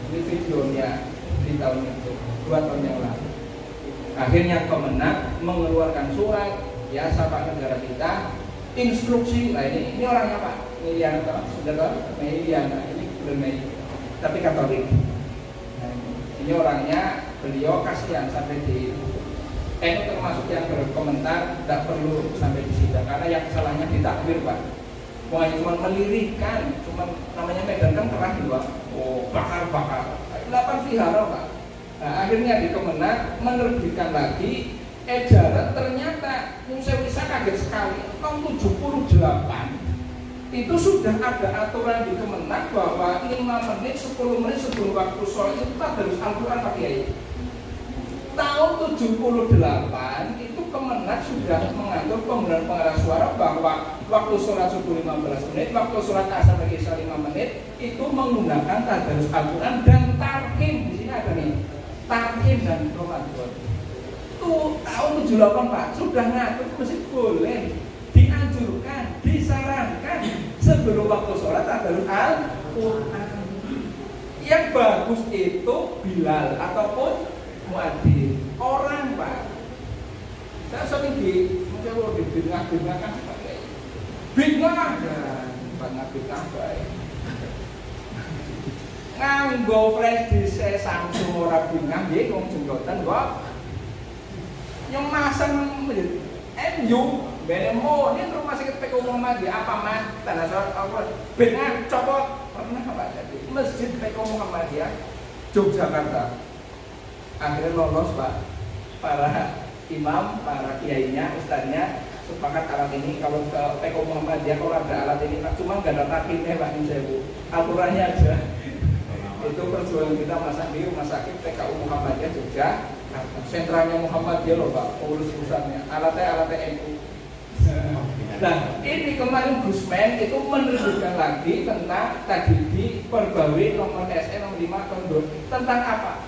Ini videonya di tahun itu 2 tahun yang lalu. Akhirnya Kemenak mengeluarkan surat ya Pak negara kita instruksi. Nah ini orangnya Pak Meiliana sudah Meiliana ini belum Mei tapi Katolik. Nah, ini orangnya beliau kasihan sampai di termasuk yang berkomentar tidak perlu sampai di sidang karena yang salahnya di takbir Pak. Bukan cuma melirikan, cuma namanya Medan kan keras juga. Oh bakar-bakar 8 vihara Pak. Nah, akhirnya di Kemenak menerbitkan lagi edaran ternyata saya bisa kaget sekali tahun 78 itu sudah ada aturan di Kemenak bahwa 5 menit 10 menit sebelum waktu sholat itu tadarus Al-Quran Pak Kiai. Tahun 78 itu Kemenak sudah mengatur penggunaan pengeras suara bahwa waktu sholat subuh 15 menit, waktu sholat asar dan isya 5 menit itu menggunakan tadarus Al-Quran dan tarhim. Di sini ada nih tarhim dan Ramadan. Tuh tahun 78 Pak sudah ngatur masih boleh dianjurkan, disarankan sebelum waktu sholat tadarus Al-Quran. Yang bagus itu Bilal ataupun muadzin orang Pak. Saya sering mencoba di bid'ah kan pakai bid'ah dan bid'ah baik. Nganggo flash disk Samsung ora bid'ah nggih wong jenggoten kok. Yang masang MU Benemo ini rumah sakit PK Muhammadiyah apa mah tanah surat Allah bid'ah coba pernah Pak jadi masjid PK Muhammadiyah Yogyakarta. Akhirnya lolos Pak, para imam, para kiainya, ustadznya sepakat alat ini kalau ke PK Muhammadiyah kalau ada alat ini Pak, cuma nggak ada takimnya Pak Insebu, aturannya aja. Itu perjuangan kita masang di rumah sakit PKU Muhammadiyah Jogja, sentralnya Muhammadiyah loh Pak, pengurus pusatnya, alatnya NU. Nah ini kemarin Gusmen itu menerbitkan lagi tentang tadi diperbarui nomor SE nomor 5 tahun 2 tentang apa?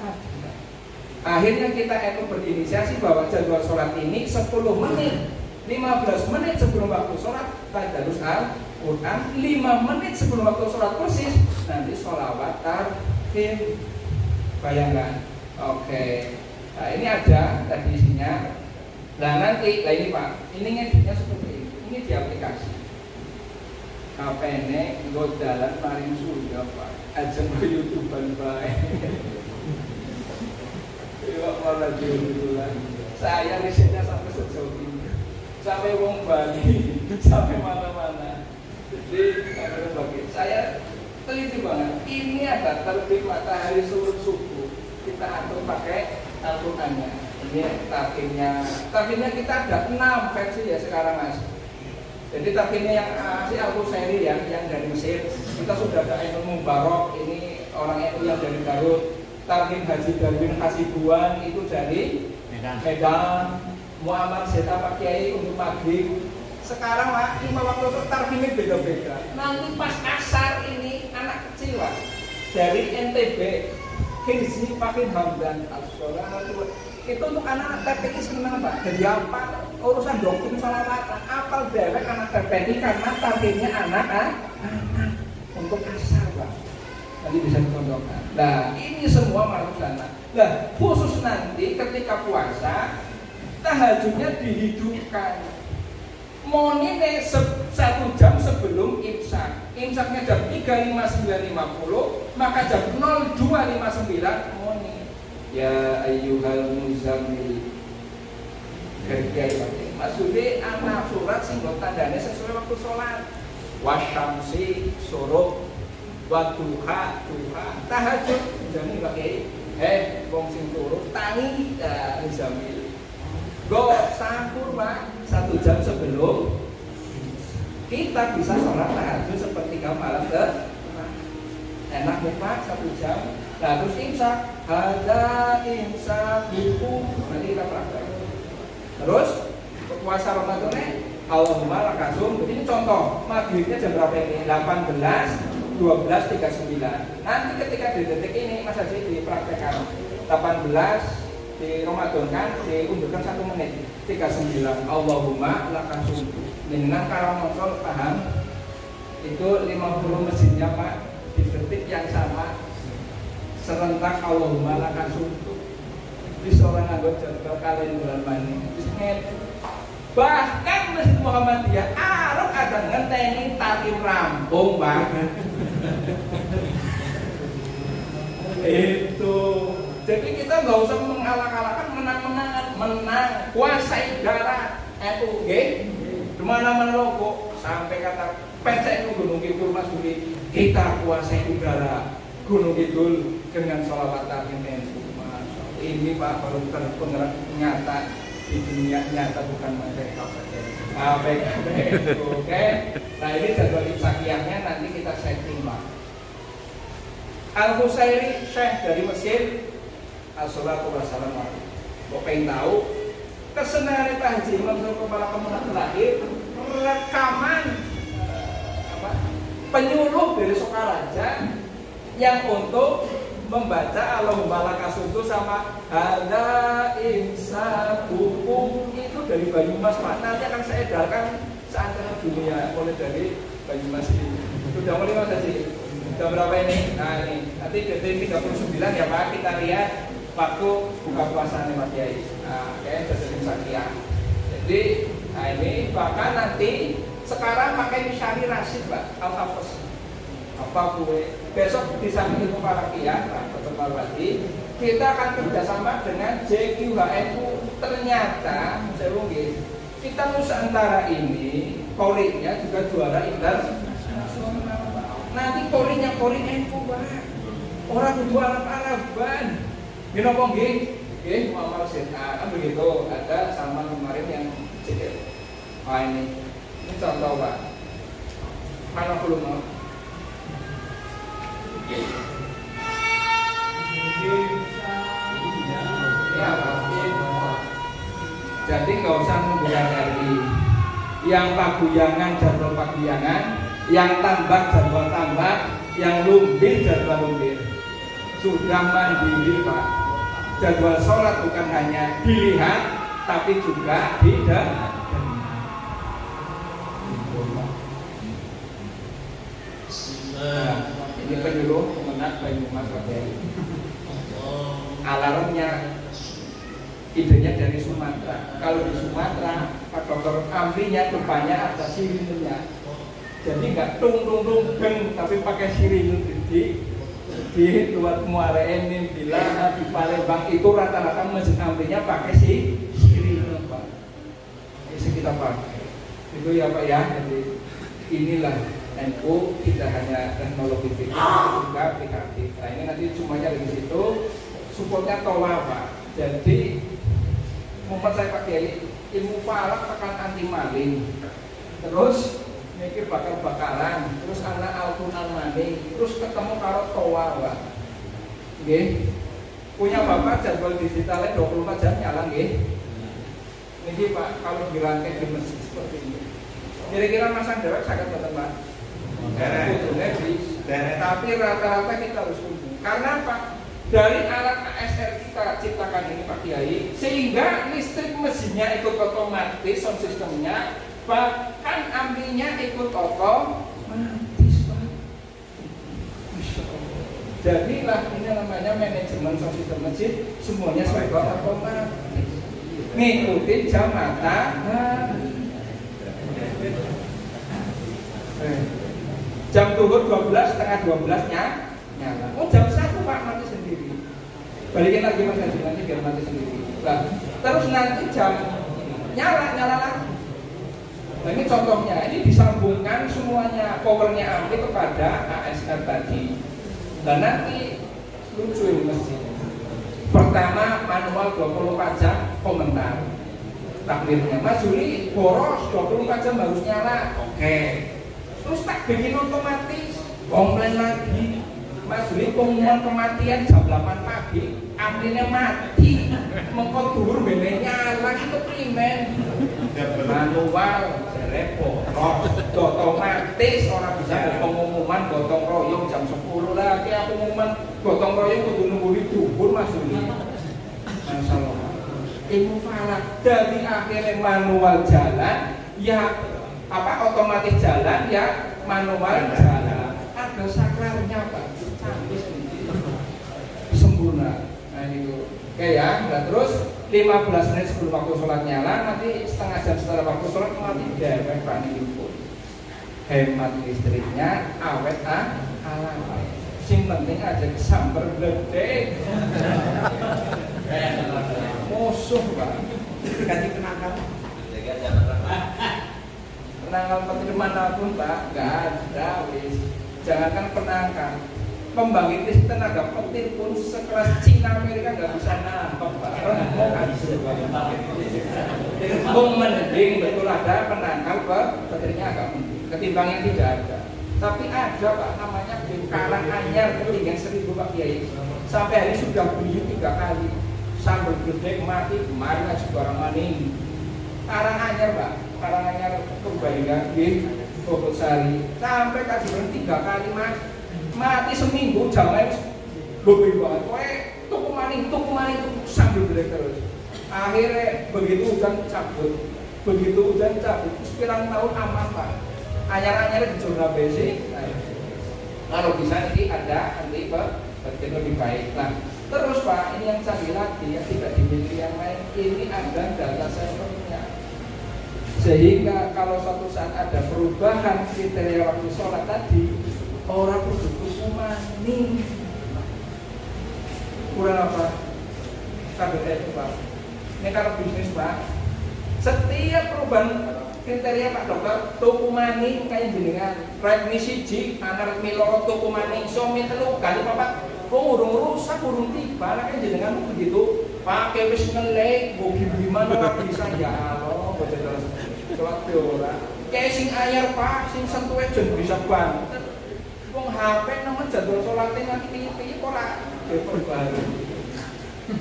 Akhirnya kita itu berinisiasi bahwa jadwal sholat ini 10 menit 15 menit sebelum waktu sholat tadarus Al-Quran 5 menit sebelum waktu sholat persis nanti sholawat tarhim. Bayangkan. Oke. Nah ini ada tadi isinya. Nah nanti, nah ini Pak, ini ngeditnya seperti ini. Ini di aplikasi HP ini nggo dalan maring surga Pak. Ajeng ke YouTube-an bae. Saya risetnya sampai sejauh ini, sampai wong Bali, sampai mana-mana. Jadi saya teliti banget. Ini ada terbit matahari subuh. Kita atur pakai Al-Qurannya. Ini tarhimnya kita ada 6 versi ya sekarang Mas. Jadi tarhimnya yang si Al-Qusairi yang dari Mesir. Kita sudah ada Ainul Mubarak. Ini orang yang dari Garut. Tarhim Haji Darwin Hasibuan itu dari Medan. Muammar Zeta Pak Kiai untuk maghrib. Sekarang Pak, 5 waktu tarhimnya beda-beda. Nanti pas asar ini anak kecil Pak dari NTB, Hinzi Fakin Hamdan itu untuk anak-anak TPI senang Pak. Jadi apa urusan doktrin salawatan, apal dewek anak TPI karena tarhimnya anak untuk asar Pak. Nanti bisa dicontohkan. Nah ini semua masuk sana. Nah khusus nanti ketika puasa tahajudnya dihidupkan. Monine 1 jam sebelum imsak. Imsaknya jam 3.59.50, maka jam 02.59 moni. Ya ayyuhal muzammil. Maksudnya anak surat sing tandanya sesuai waktu sholat. Wasyamsi suruk waduha duha tahajud jamin pakai wong sing turu tangi muzammil. Go sahur Pak 1 jam sebelum kita bisa sholat tahajud sepertiga malam ke enak ya Pak 1 jam. Nah terus imsak ada imsak buku nanti kita praktek. Terus puasa Ramadannya Allahumma lakasum. Ini contoh maghribnya jam berapa ini? 18:12:39. Nanti ketika di detik ini Mas Haji dipraktekkan 18 di Ramadan kan diundurkan 1 menit 39 Allahumma lakasum. Minang karamonsol paham itu 50 mesinnya Pak di detik yang sama serentak Allahumma lakasum di seorang anggota jadwal kalian bulan mani. Bahkan Masjid Muhammadiyah arep ada ngenteni taklim rampung Pak. Itu jadi kita nggak usah mengalak-alakan menang kuasai darah NUG di mana-mana logo sampai kata PCNU Gunung Kidul Mas Budi kita kuasai udara Gunung Kidul dengan sholawat taklim NU. Ini Pak baru penggerak nyata di dunia nyata bukan mereka. Oke. Nah ini jadwal imsakiyahnya nanti kita setting Pak. Al-Husairi Syekh dari Mesir. Assalamualaikum warahmatullahi wabarakatuh. Kok pengen tahu kesenangan Pak Haji Imam Kepala Kemenang terakhir rekaman penyuluh dari Sokaraja yang untuk membaca Allahumma lakasuntu sama hada imsa hukum itu dari Banyumas Pak. Nanti akan saya edarkan seantero dunia mulai dari Banyumas ini. Sudah mulai Mas Haji? Sudah berapa ini? Nah ini nanti detik 39 ya Pak kita lihat waktu buka puasa nih Mas Kiai. Nah, kayak jadi sakiyah. Jadi, nah ini bahkan nanti sekarang pakai Misyari Rasid Pak, Al-Hafiz. Apa gue? Besok di samping ilmu falakiah, Dr. Marwati, kita akan kerjasama dengan JQHNU. Ternyata, saya mungkin kita Nusantara ini, Korinya juga juara internasional. Nanti Korinya Kori NU Pak. Orang juara Arab-Araban. Ini apa nggih? Muammar Zeta kan begitu. Ada sama kemarin yang cekil. Wah ini contoh Pak. Mana volume? Ya Pak. Jadi nggak usah membuka RI. Yang paguyangan jadwal paguyangan, yang tambak jadwal tambak, yang lumbir jadwal lumbir. Sudah mandiri Pak. Jadwal sholat bukan hanya dilihat tapi juga didengar. Nah, ini penyuluh Kemenang Banyumas Pak. Alarmnya idenya dari Sumatera. Kalau di Sumatera Pak Dokter amplinya depannya ada sirinenya. Jadi nggak tung tung tung beng tapi pakai sirine di luar Muara Enim, di Laha, di Palembang itu rata-rata mesin amplinya pakai sirine Pak. Ini kita pakai. Itu ya Pak ya. Jadi inilah NU tidak hanya teknologi fikih juga aplikatif. Nah ini nanti semuanya di situ. Supportnya tola Pak. Jadi mumpet saya pakai ilmu falak tekan anti maling. Terus mikir bakar-bakaran, terus anak Al-Quran maning, terus ketemu karo toa Pak. Nggih. Punya Bapak jadwal digitalnya 24 jam nyala nggih. Ini Pak, kalau dirangkai di masjid seperti ini, kira-kira masang dewek sangat betul Pak. Tapi rata-rata kita harus kumpul. Karena apa? Dari alat ASR kita ciptakan ini Pak Kiai, sehingga listrik mesinnya ikut otomatis, sound systemnya, bahkan amplinya ikut otomatis Pak. Jadilah ini namanya manajemen sound system masjid, semuanya serba otomatis. Ngikutin jam matahari. Jam zuhur 12, setengah 12-nya nyala. Oh jam 1 Pak mati sendiri. Balikin lagi Mas Haji nanti biar mati sendiri. Nah, terus nanti jam nyala lagi. Nah, ini contohnya, ini disambungkan semuanya powernya ampli kepada ASR tadi. Dan nanti lucu ini masjid. Pertama manual 24 jam komentar takbirnya. Mas Juli boros 24 jam harus nyala. Oke. Terus tak bikin otomatis, komplain lagi. Mas Juli pengumuman kematian jam 8 pagi, amplinya mati. Mengkot dhuwur bene nyala itu primen. Manual repot. Otomatis orang bisa pengumuman gotong royong jam 10 lagi. Aku pengumuman gotong royong kudu nunggu di dhuwur Mas Juli. Masalah. Ilmu falak dari akhirnya manual jalan ya otomatis jalan ya manual jalan. Ada saklarnya Pak, canggih sempurna. Nah itu oke ya. Nah terus 15 menit sebelum waktu sholat nyala, nanti setengah jam setelah waktu sholat mati dewek Pak niku. Hemat listriknya awet alam. Sing penting aja kesamber gede. Musuh Pak. Kasih penangkal. Penangkal petir manapun Pak, nggak ada wis. Jangankan penangkal, pembangkit tenaga petir pun sekelas Cina Amerika nggak bisa nangkep Pak. Mending betul ada penangkal petirnya agak mending. Ketimbang yang tidak ada. Tapi ada Pak namanya Karanganyar ketinggian 1000 Pak Kiai. Sampai hari sudah beli 3 kali. Sambil gede mati kemarin aja barang maning. Karanganyar Pak, Karanganyar Purbalingga di Bogotsari. Sampai kajian 3 kali Mas. Mati seminggu jamnya lebih banget. Tuku maning sambil gede terus. Akhirnya begitu hujan cabut. Pirang tahun aman Pak. Anyar-anyar di zona basic. Kalau bisa ini ada nanti berarti lebih baik. Nah, terus Pak, ini yang canggih lagi yang tidak dimiliki yang lain, ini ada data servernya. Sehingga kalau suatu saat ada perubahan kriteria waktu sholat tadi, orang kudu maning. Kurang apa? Kabeh itu Pak. Ini kalau bisnis Pak, setiap perubahan kriteria Pak Dokter, tuku maning kayak jenengan, rek siji, anak loro tuku maning, somi telu kali Pak. Urung rusak, urung tiba, kayak jenengan begitu. Pakai wis ngelek, bogi gimana Pak bisa ya Allah, boten sholat ora. Kayak sing anyar Pak, sing sentuhe jen bisa banget. Wong HP nemen jadwal salate nganti piye ora diperbarui.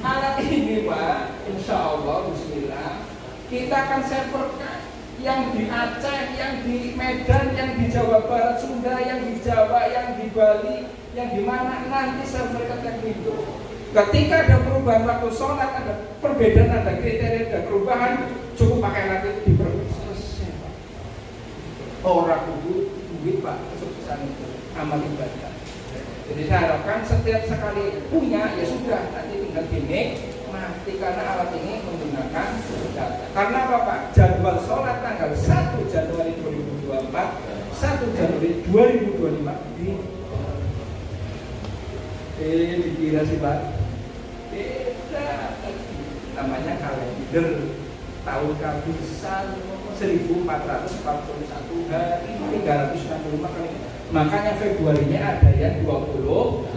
Alat ini Pak, insyaallah bismillah kita akan serverkan yang di Aceh, yang di Medan, yang di Jawa Barat, Sunda, yang di Jawa, yang di Bali, yang di mana nanti serverkan kayak gitu. Ketika ada perubahan waktu sholat, ada perbedaan, ada kriteria, ada perubahan, cukup pakai nanti diperselesai Pak. Orang kudu duit Pak, kesuksesan itu amal ibadah. Jadi saya harapkan setiap sekali punya ya sudah nanti tinggal mati karena alat ini menggunakan data. Karena apa Pak? Jadwal sholat tanggal 1 Januari 2024, 1 Januari 2025 dikira sih Pak. Beda. Namanya kalender tahun kabisan 1441 hari 365 kali. Makanya Februarinya ada yang 29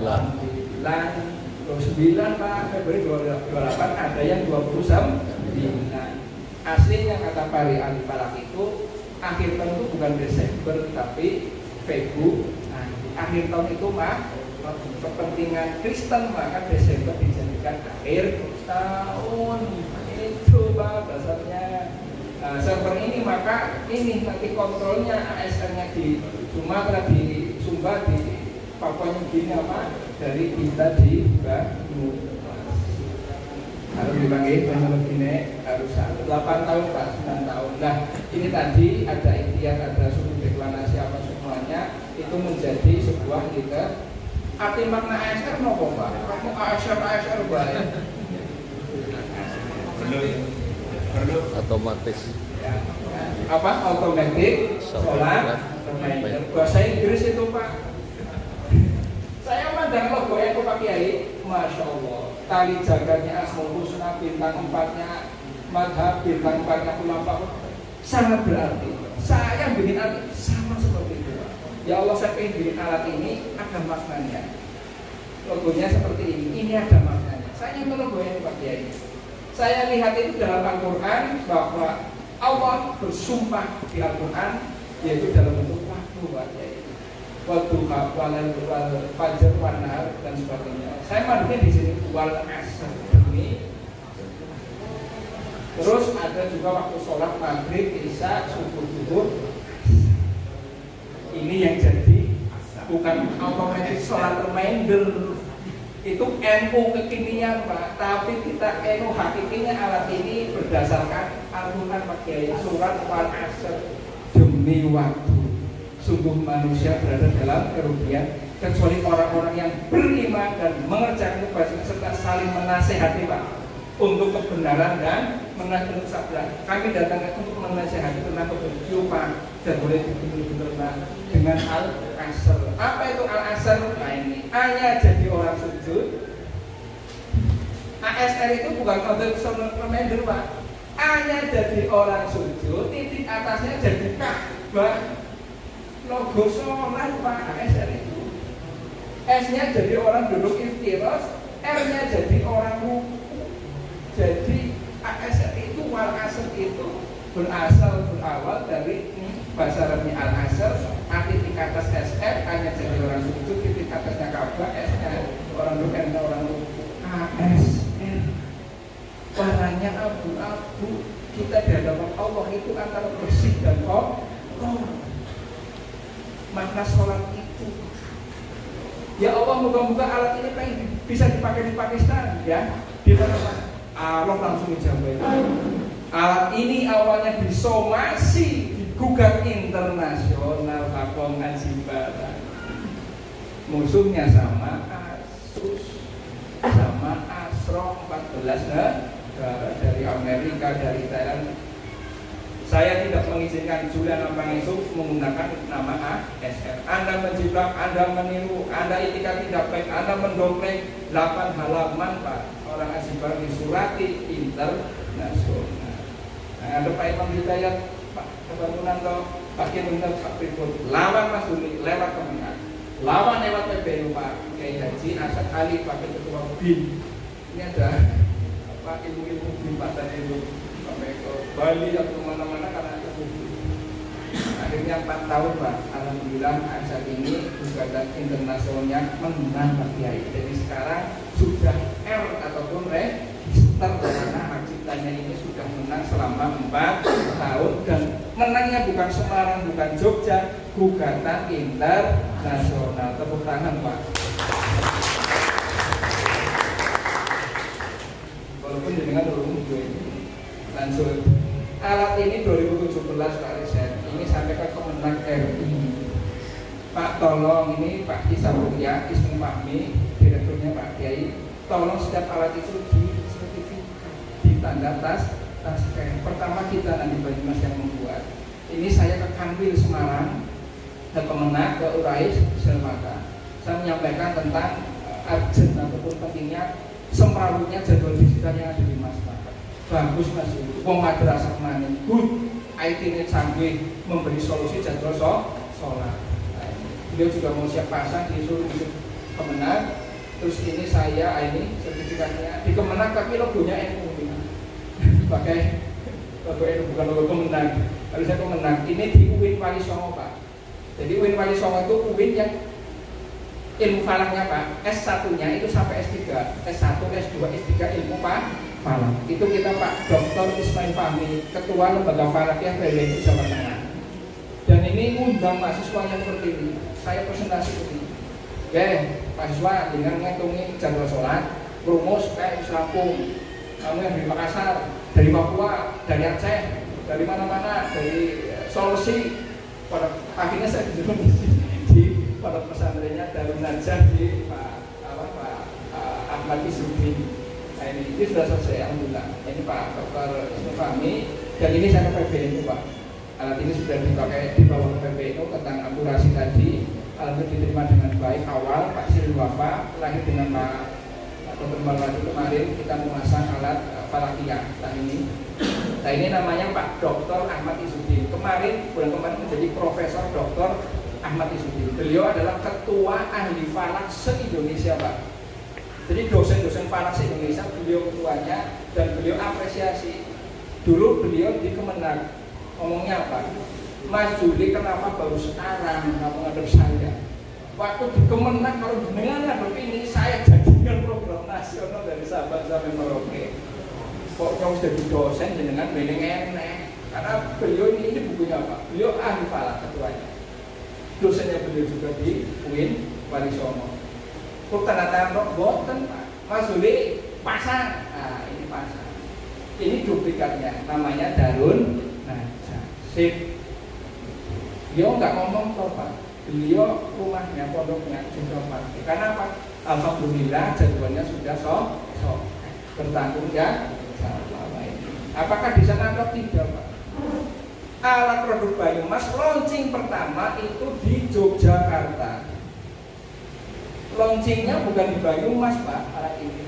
Pak, Februari 28 ada yang 29. Aslinya kata Pari Ali Falak itu akhir tahun itu bukan Desember tapi Februari. Akhir tahun itu kepentingan Kristen maka Desember dijadikan akhir tahun. Waduh Pak, dasarnya server ini, maka ini nanti kontrolnya ASN-nya di Sumatera, di Sumba, di Papua Nugini apa dari kita di Banyumas. Harus dipanggil teknologinya harus 8 tahun Pak, 9 tahun. Nah ini tadi ada ikhtiar, ada suku deklarasi apa semuanya itu menjadi sebuah kita. Arti makna ASR nopo Pak? Kamu ASR baik. Perlu otomatis ya, apa automatic sholat reminder. Bahasa Inggris itu Pak. Saya mandang logo itu Pak Kiai, Masya Allah. Tali jaganya Asmaul Husna, bintang 4-nya madhab, bintang 4-nya ulama sangat berarti. Saya bikin alat sama seperti itu Pak. Ya Allah, saya ingin bikin alat ini ada maknanya. Logonya seperti ini ada maknanya. Saya ingin logonya Pak Kiai. Saya lihat itu dalam Al-Quran bahwa Allah bersumpah di Al-Quran yaitu dalam bentuk waktu Pak Kiai. Waktu wal fajar wanar dan sebagainya. Saya maduknya di sini wal asr ini. Terus ada juga waktu sholat maghrib, isya, subuh, zuhur. Ini yang jadi bukan otomatis sholat reminder. Itu NU kekinian Pak, tapi kita NU hakikinya alat ini berdasarkan Al-Quran Pak Kiai, surat wal asr, demi waktu. Sungguh manusia berada dalam kerugian kecuali orang-orang yang beriman dan mengerjakan kebajikan serta saling menasehati Pak untuk kebenaran dan menasehati sabda. Kami datang untuk menasehati tentang kebenaran Pak dan boleh benar-benar dengan Al-Asr. Apa itu Al-Asr? Nah ini hanya jadi orang sujud. ASR itu bukan untuk reminder Pak. Hanya jadi orang sujud, titik atasnya jadi Ka'bah. Logo sholat Pak ASR itu. S-nya jadi orang duduk iftiros, R-nya jadi orang ruku. Jadi ASR itu wal asr itu berawal dari bahasa Arabnya al-asr, titik atas SR hanya jadi orang sujud, titik atasnya Ka'bah, SR orang duduk, R orang ruku. ASR warnanya abu-abu. Kita di hadapan Allah itu antara bersih dan kotor. Makna sholat itu, ya Allah, moga-moga alat ini pengen bisa dipakai di Pakistan ya. Di mana Allah langsung dijawab. Alat ini awalnya disomasi, digugat internasional, Pakongan Simbara. Musuhnya sama Asus, sama Asro 14 negara dari Amerika, dari Thailand. Saya tidak mengizinkan Julian Pangestu menggunakan nama ASR. Anda menjiplak, Anda meniru, Anda itikad tidak baik, Anda mendompleng 8 halaman Pak. Orang Asibar disurati internasional. Nah, ada Pak Imam Hidayat, Pak Kebangunanto, Pak Kiai Pak Pribun, lawan Mas Duli lewat Kemenang, lawan lewat PBNU Pak Kiai Haji Asad Ali, Pak Ketua BIN. Ini ada Pak ilmu-ilmu BIN Pak dan ilmu sampai ke Bali atau kemana-mana karena itu. Akhirnya 4 tahun Pak, alhamdulillah saat ini gugatan internasionalnya menang Pak Kiai. Jadi sekarang sudah R ataupun register karena hak ciptanya ini sudah menang selama 4 tahun dan menangnya bukan Semarang, bukan Jogja, gugatan internasional. Tepuk tangan Pak. Walaupun dengan dulu lanjut. Alat ini 2017 Pak Riset, ini sampai ke Kemenang RI. Pak tolong ini Pak Isabudya, Ismu Fahmi, direkturnya Pak Kiai, tolong setiap alat itu di sertifikat, ditanda tas kayak. Pertama kita nanti Banyumas yang membuat. Ini saya ke Kanwil Semarang, ke Kemenang, ke Urais, Selmata. Saya menyampaikan tentang urgent ataupun pentingnya semrawutnya jadwal digital yang ada di masyarakat. Bagus Mas, wong madrasah mana good, IT net sampai memberi solusi jadwal sholat. Beliau juga mau siap pasang di seluruh Kemenang. Terus ini saya ini sertifikatnya di Kemenang tapi logonya NU pakai logo NU bukan logo Kemenang. Kalau saya Kemenang ini di UIN Wali Songo Pak. Jadi UIN Wali Songo itu UIN yang ilmu falaknya Pak, S1 nya itu sampai S3, S1, S2, S3 ilmu Falak. Itu kita Pak Dr. Ismail Fahmi, Ketua Lembaga Falakiyah PWNU Jawa Tengah. Dan ini undang mahasiswa yang seperti ini. Saya presentasi begini. Oke, mahasiswa dengan ngitungi jadwal sholat, rumus kayak Lampung, kamu yang dari Makassar, dari Papua, dari Aceh, dari mana-mana, dari Sulawesi. Pada akhirnya saya disuruh di pada pesantrennya Darun Najah di Pak Ahmad Isudin. Nah ini sudah selesai, alhamdulillah. Ini Pak Dr. Ismail Fahmi, dan ini saya ke PBNU Pak. Alat ini sudah dipakai di bawah PBNU tentang akurasi tadi. Alhamdulillah diterima dengan baik awal. Pak Siril Wafa lahir dengan Pak Dr. Marwadi kemarin kita memasang alat falakiyah. Nah ini namanya Pak Dr. Ahmad Isudin. Kemarin bulan kemarin menjadi Profesor Dr. Ahmad Isudin. Beliau adalah Ketua Ahli Falak se-Indonesia Pak. Jadi dosen-dosen falak se-Indonesia beliau ketuanya, dan beliau apresiasi. Dulu beliau di Kemenag ngomongnya apa? Mas Juli kenapa baru sekarang kamu ngadep saya? Waktu di Kemenag kalau dengan ngadep ini saya jadikan program nasional dari Sabang sampai Merauke. Pokoknya sudah jadi dosen dengan bening enek. Karena beliau ini bukunya apa? Beliau ahli falak ketuanya. Dosennya beliau juga di UIN Walisono. Kok tanda tangan boten Pak. Mas Juli pasang. Nah ini pasang. Ini duplikatnya. Namanya Darun Najah. Sip. Beliau nggak ngomong kok Pak. Beliau rumahnya, pondoknya sudah pakai. Karena apa? Alhamdulillah jadwalnya sudah sok bertanggung jawab. Apakah di sana atau tidak Pak? Alat produk Banyumas launching pertama itu di Yogyakarta. Launchingnya bukan di Banyumas Pak, alat ini.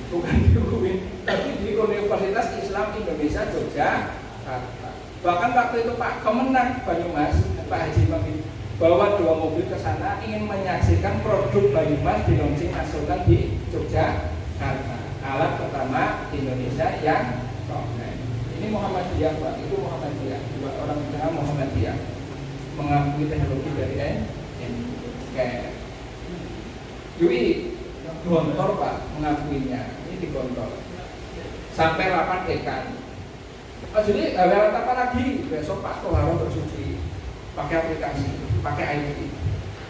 Bukan di UIN, tapi di Universitas Islam Indonesia Yogyakarta. Bahkan waktu itu Pak Kemenag Banyumas, Pak Haji Mami, bawa 2 mobil ke sana ingin menyaksikan produk Banyumas di launching nasional di Yogyakarta. Alat pertama di Indonesia yang keren. Ini Muhammadiyah Pak, itu Muhammadiyah. 2 orang usaha Muhammadiyah mengakui teknologi dari kayak UI Gontor Pak mengakuinya. Ini di Gontor sampai rapat dekan. Jadi lewat apa lagi? Besok Pak Toharo bersuci pakai aplikasi, pakai IT.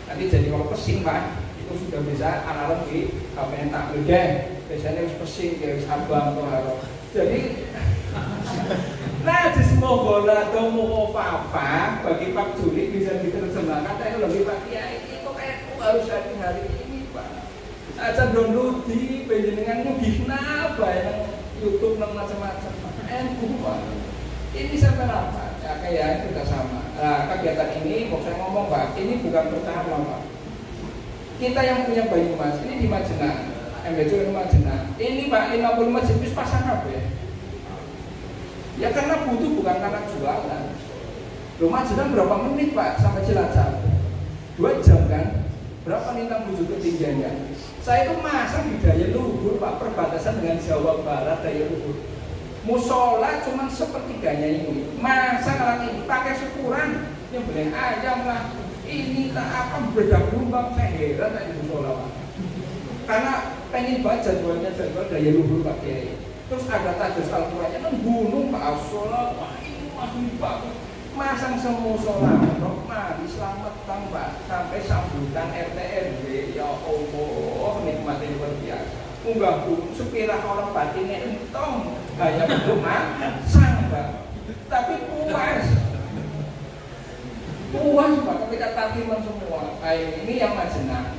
Nanti jadi kalau pesing Pak, itu sudah bisa analog di HP yang tak deh. Biasanya harus pesing, harus abang Toharo. Jadi nah di semua bola atau mau apa bagi Pak Juli bisa diterjemahkan. Teknologi Pak Kiai itu kayak harus hari ini Pak. Aja download di penjenengan gihna yang YouTube dan macam-macam. Pak. Ini sampai apa? Ya kayak sudah sama. Nah, kegiatan ini, mau saya ngomong Pak, ini bukan pertama Pak. Kita yang punya Banyumas ini di Majenang, MBC di Majenang. Ini Pak 55 jenis pasang apa ya? Ya karena butuh, bukan karena jualan. Loh Majenang berapa menit Pak sampai Cilacap? 2 jam kan? Berapa nintang menuju ketinggiannya? Saya itu masang di Daya Luhur Pak, perbatasan dengan Jawa Barat Daya Luhur. Musola cuma sepertiganya ini. Masa alat ini pakai syukuran yang beli ayam lah. Ini tak apa beda gelombang. Saya heran tadi musola Pak. Karena pengen baca jadwal Daya Luhur Pak Kiai. Terus ada tajus Al-Qurannya kan gunung Pak Asola. Wah ini masih bagus. Masang semua musola. Rahman selamat Pak sampai sambutan RT RW. Ya Allah nikmatin luar biasa. Unggah pun sepirah orang batinnya entong hanya belum masang Pak, tapi puas Pak ketika tatiman semua. Ini yang Majenang,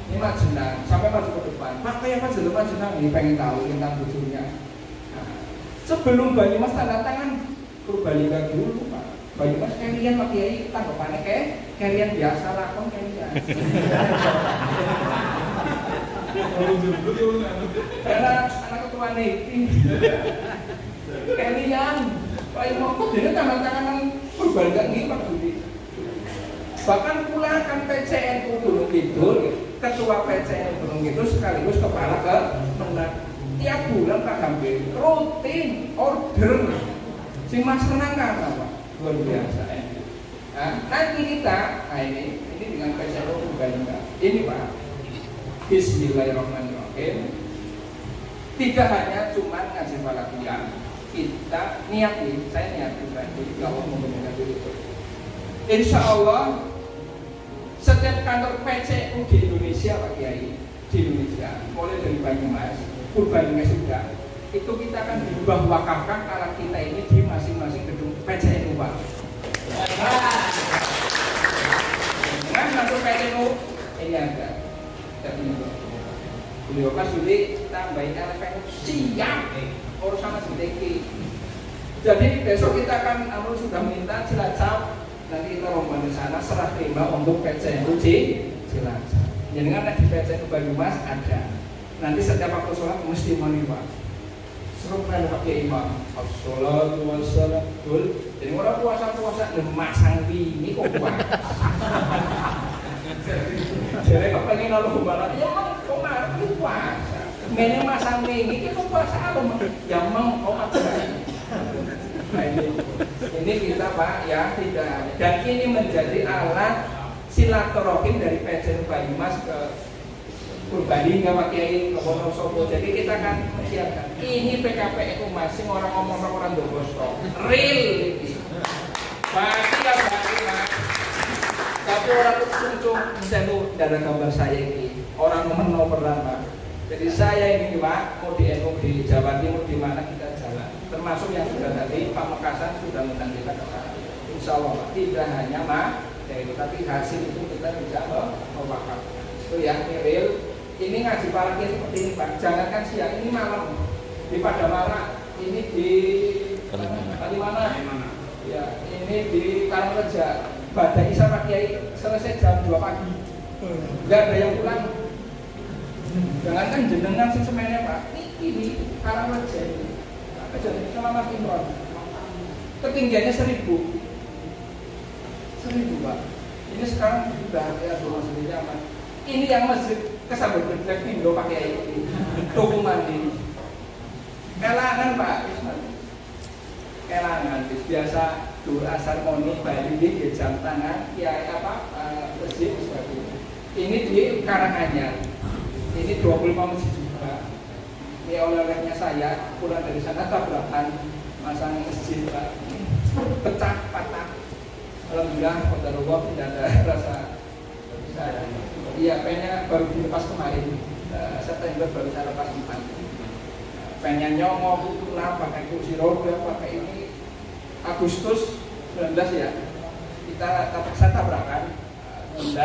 ini Majenang sampai maju ke depan. Pakai apa dulu Majenang ini pengen tahu tentang bujurnya. Nah, sebelum Banyumas tanda tangan Purbalingga dulu Pak. Banyumas kerian Pak Kiai tanggapannya kerian biasa lakon kerian. Karena anak ketua Nepi kalian Pak Imam dia tangan-tangan Purbalingga ini Pak Budi. Bahkan pula kan PCNU Gunung Kidul, ketua PCNU Gunung Kidul sekaligus kepala Kemenag. Tiap bulan Pak Gambir rutin order sing mas senang kan Pak, luar biasa. Nah, nanti kita, ini dengan PCNU Purbalingga ini Pak. Bismillahirrahmanirrahim. Tidak hanya cuma ngaji falakiyah, kita niat nih, saya niat pribadi kalau mau mendengar itu. Insya Allah setiap kantor PCU di Indonesia Pak Kiai, di Indonesia, mulai dari Banyumas, Purbalingga sudah, itu kita akan berubah wakafkan alat kita ini di masing-masing gedung PCNU Pak. Dengan satu PCNU ini ada. Beliau Mas Juli tambahin elemen siap urusan sedikit. Jadi besok kita akan sudah minta Cilacap, nanti kita rombongan di sana serah terima untuk PCNU Cilacap. Jadi kan di PCNU Banyumas ada. Nanti setiap waktu sholat mesti menimbang. Seru kan pakai imam. Assalatu wassalamu. Jadi orang puasa masang ini kok puasa. Jadi kok pengen lalu kemana? Ya mau kemana puasa. Mene masang ini kita puasa apa? Ya mau apa? Nah ini kita Pak ya tidak. Dan ini menjadi alat silaturahim dari PCNU Banyumas ke Purbalingga Pak Kiai ke Wonosobo. Jadi kita akan menyiapkan. Ini PKPU masing orang ngomong orang dobosto. Real ini. Pasti ya Pak. Tapi orang itu saya tuh tidak ada gambar saya ini. Orang nomor pertama. Jadi saya ini Pak mau di NU di Jawa Timur di mana kita jalan. Termasuk yang sudah tadi Pak Mekasan sudah mengundang kita ke sana. Insya Allah Pak tidak hanya ya itu, tapi hasil itu kita bisa mewakafkan. Itu ya real. Ini ngaji palaknya seperti ini Pak. Jangankan siang, ini malam di Padamara, ini di Kalimantan. Ya, ini di Karangreja. Badai Isya Pak Kiai selesai jam 2 pagi. Enggak ada yang pulang. Jangankan jenengan sing semene Pak. Ini Karangreja ini. Apa jadi Selamat Imron. Ketinggiannya 1000 Pak. Ini sekarang sudah ada rumah sendiri aman. Ini yang masjid kesambut berjelek Indo pakai ini tuku mandi kelangan Pak kelangan biasa dur asar moni Bali di jam tangan ya masjid sebagainya. Ini di Karanganyar ini 25 masjid juga. Ini oleh-olehnya saya pulang dari sana tabrakan masang masjid Pak pecah patah. Alhamdulillah qadarullah tidak ada rasa. Iya, pennya baru dilepas kemarin September baru saya lepas 4. Pennya nyongok pakai kursi roda, pakai ini Agustus 19 ya. Saya tabrakan 19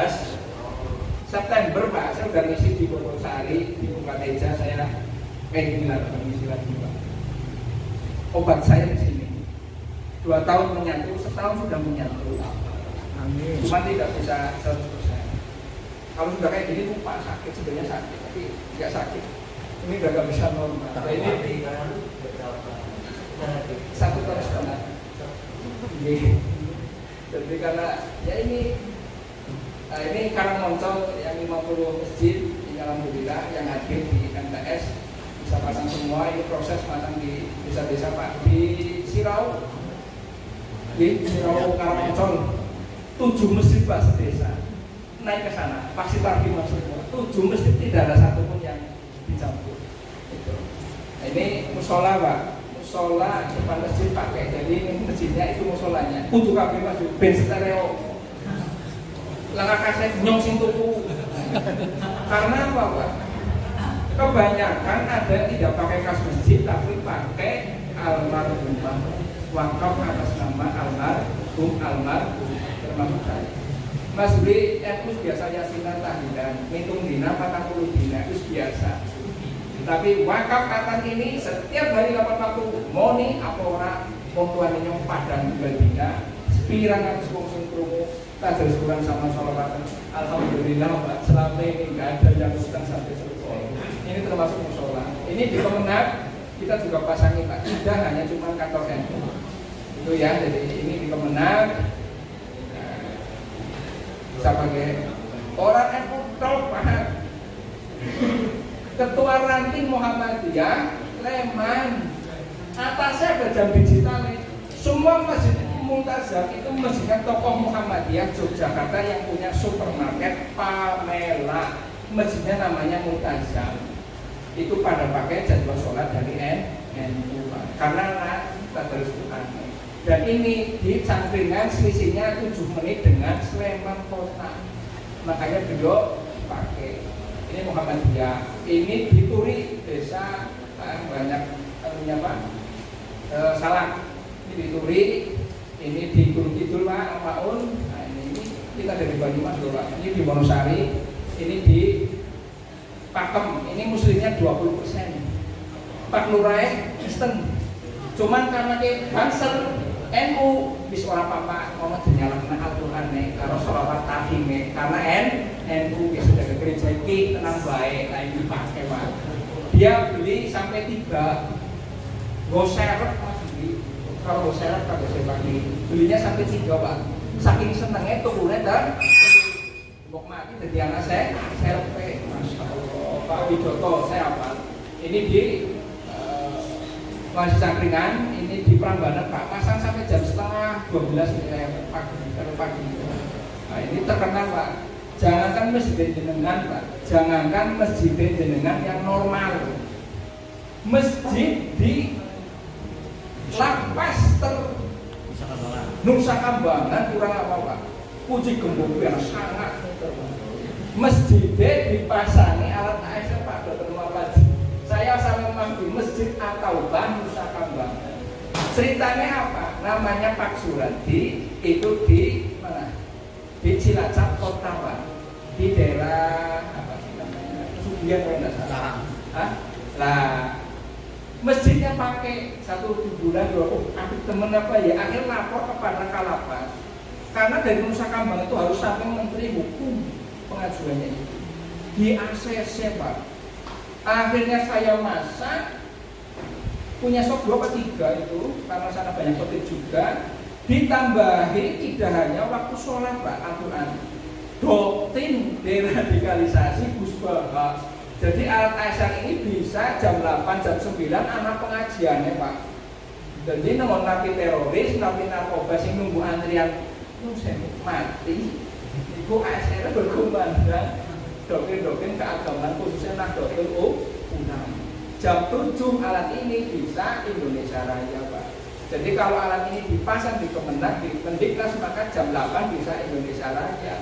September Pak, saya udah ngisi di Purwosari, di Bukateja saya ngisi lagi Pak. Obat saya di sini 2 tahun menyatu, setahun sudah menyatu. Amin. Cuma tidak bisa 100%. Kalau sudah kayak gini lupa sakit, sebenarnya sakit, tapi nggak sakit. Ini udah nggak bisa normal. Nah, ini 1 tahun setengah. Jadi karena ya ini Karangmoncol yang 50 masjid, ini alhamdulillah yang hadir di MTS bisa pasang semua. Ini proses pasang di desa-desa Pak di Sirau, Karangmoncol 7 masjid Pak sedesa. Naik ke sana, pasti targi maksudnya 7 masjid tidak ada satupun yang dicampur. Nah, ini musola Pak, musola depan masjid pakai, jadi masjidnya itu musolanya. Untuk kami masuk band stereo, langkah kaset nyong sing tuku. Karena apa Pak? Kebanyakan ada tidak pakai kas masjid tapi pakai almarhumah, wakaf atas nama almarhum termasuk saya. Mas Juli, terus biasa yasinan tahlilan, ngitung dina 40 dina itu biasa. Tapi wakaf katan ini setiap hari 8 waktu moni apa ora wong tuane nyong padang dina sepirang atus wong sing krungu tajar kurang sama sholawatan. Alhamdulillah Pak, selama ini enggak ada yang utang sampai selesai. Ini termasuk musola. Ini di Kemenag kita juga pasangi Pak, tidak hanya cuma kantor NU. Itu ya, jadi ini di Kemenag sebagai orang NU Pak, Ketua Ranting Muhammadiyah Leman, atasnya ada jam digital. Semua masjid Multazam itu masjidnya tokoh Muhammadiyah Yogyakarta yang punya supermarket Pamela, masjidnya namanya Multazam. itu pada pakai jadwal sholat dari NU karena tadarus Quran. Dan ini di Cangkringan selisihnya 7 menit dengan Sleman Kota, makanya beliau pakai. Ini Muhammadiyah, ini di Turi desa banyak Pak Salak, ini di Turi, ini di Gunung Kidul Pak Maun. Nah, ini kita dari Banyumas loh Pak. Ini di Wonosari, ini di Pakem, ini muslimnya 20%. Pak Lurai Kristen. Cuman karena ke Banser NU bis orang papa mau dinyalakan Al-Qur'an nih karo sholawat tahime karena NU bis sudah ke gereja iki tenang baik lain dipakai Pak. Dia beli sampai 3 goseret Mas beli. Kalau goseret kagak saya bagi. Belinya sampai 3 Pak. Saking senengnya tukulnya dan mbok mati jadi anak saya serpe. Masya Allah Pak Widodo saya apa? Ini di Masjid Cangkringan, ini di Prambanan Pak, pasang sampai jam setengah 12 pagi. Nah ini terkenal Pak. Jangankan masjid jenengan Pak, jangankan masjid jenengan yang normal, masjid di lapas Nusa Kambangan kurang apa Pak? Puji gembok yang sangat. Masjidnya dipasangi alat ASR Pak Dr. Muhammad. Saya sama Mas di Masjid At-Taubah Nusa Kambangan. Ceritanya apa? Namanya Pak Suradi, itu di mana? Di Cilacap Kota Pak. Di daerah apa sih namanya? Sugian kalau tidak salah. Hah? Lah, masjidnya pakai 1 bulan 2 temen apa ya? Akhir lapor kepada Kalapas. Karena dari Nusa Kambangan itu harus sampai Menteri Hukum pengajuannya itu. Di ACC Pak. Akhirnya saya masak, punya stok 2 atau 3 itu, karena sana banyak petir juga. Ditambahi tidak hanya waktu sholat Pak, Al-Quran, doktrin deradikalisasi Gus Baha. Jadi alat ASR ini bisa jam 8, jam 9 anak pengajiannya Pak. Jadi namun napi teroris, napi narkoba yang nunggu antrian mati, itu ASR berkumandang doktrin keagamaan khususnya Nahdlatul Ulama. Jam 7 alat ini bisa Indonesia Raya Pak. Jadi kalau alat ini dipasang di Kemenag, di Mendiknas, maka jam 8 bisa Indonesia Raya.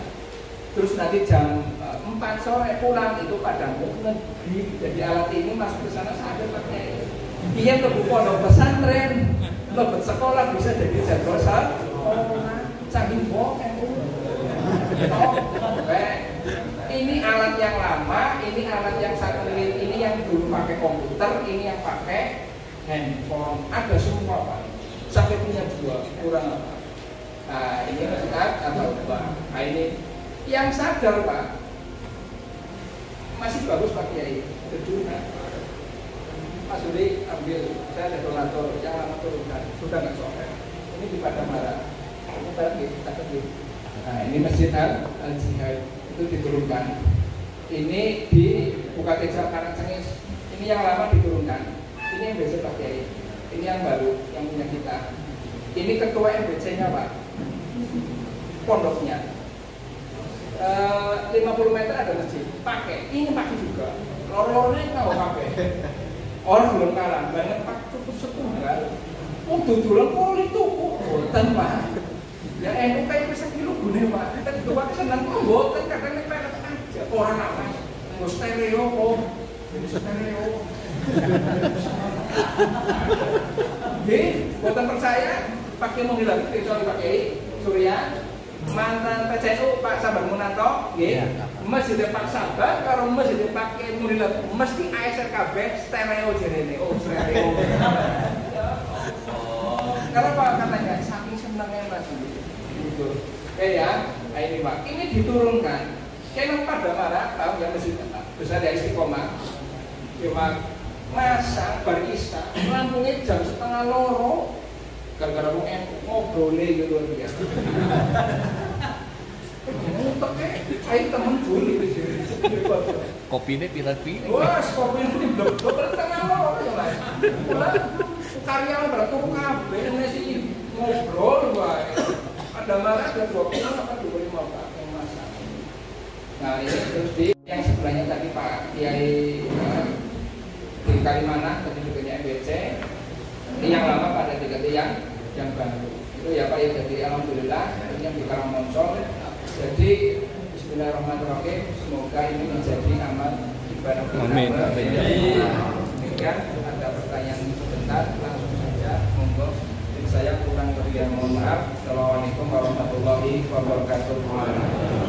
Terus nanti jam 4 sore pulang itu pada negeri. Jadi alat ini masuk ke sana sampai pakai. Iya ke pondok pesantren, ke sekolah bisa jadi jadwal saking bohong. Ini alat yang lama, ini alat yang satelit, ini yang dulu pakai komputer, ini yang pakai handphone, ada semua Pak. Sampai punya 2, kurang apa? Nah ini Ustaz atau Pak? Nah ini yang sadar Pak, masih bagus Pak Kiai. Kedua, Mas Udi ambil, saya ada donatur yang lama turunkan, sudah nggak sore. Ini di Padamara, ini tadi, nah ini Masjid Al-Jihad itu diturunkan. Ini di Bukateja Karangcengis, ini yang lama diturunkan. Ini yang biasa Pak Kiai, ini yang baru, yang punya kita. Ini ketua MBC-nya Pak, pondoknya. 50 meter ada masjid, pakai. Ini pakai juga. Lor-lornya nggak pakai. Orang belum kalah, banyak Pak cukup setunggal. Dudulan poli tuku, boten Pak. Ya NU kayak bisa kilo gune Pak. Kita kedua senang kok boten kadang nek pelet aja. Orang apa? Mau stereo kok. Stereo. Nggih, boten percaya pakai mobil lagi kecuali pakai Surya. Mantan PCNU Pak Sabar Munanto, nggih. Masjid Pak Sabar karo masjid pakai mobil mesti ASR kabeh stereo jerene. Oh, stereo. Kenapa katanya saking senangnya Mas gitu. Ya, nah ini Pak, ini diturunkan. Kenapa pada marah tahu ya masjid besar dari Istiqomah. Cuma masa berisa lampungnya jam 1:30 gara-gara ngobrolnya gitu dia. Ngutek kayak temen dulu gitu. Kopinya pilih-pilih. Wah, kopi itu diblok-blok tengah loro ya Mas. Karyawan beratur kabeh sih ngobrol wae. Ada marah ada 20 apa 25 Pak yang masak. Nah, ini terus di yang sebelahnya tadi Pak Kiai Kalimanan kedudukannya MBC, yang lama pada DKT yang baru. Itu ya Pak ya, jadi alhamdulillah ini yang di Karangmoncol. Jadi bismillahirrahmanirrahim, semoga ini menjadi amal ibadah kita. Amin. Demikian, ada pertanyaan sebentar, langsung saja monggo. Saya kurang lebih mohon maaf. Assalamualaikum warahmatullahi wabarakatuh.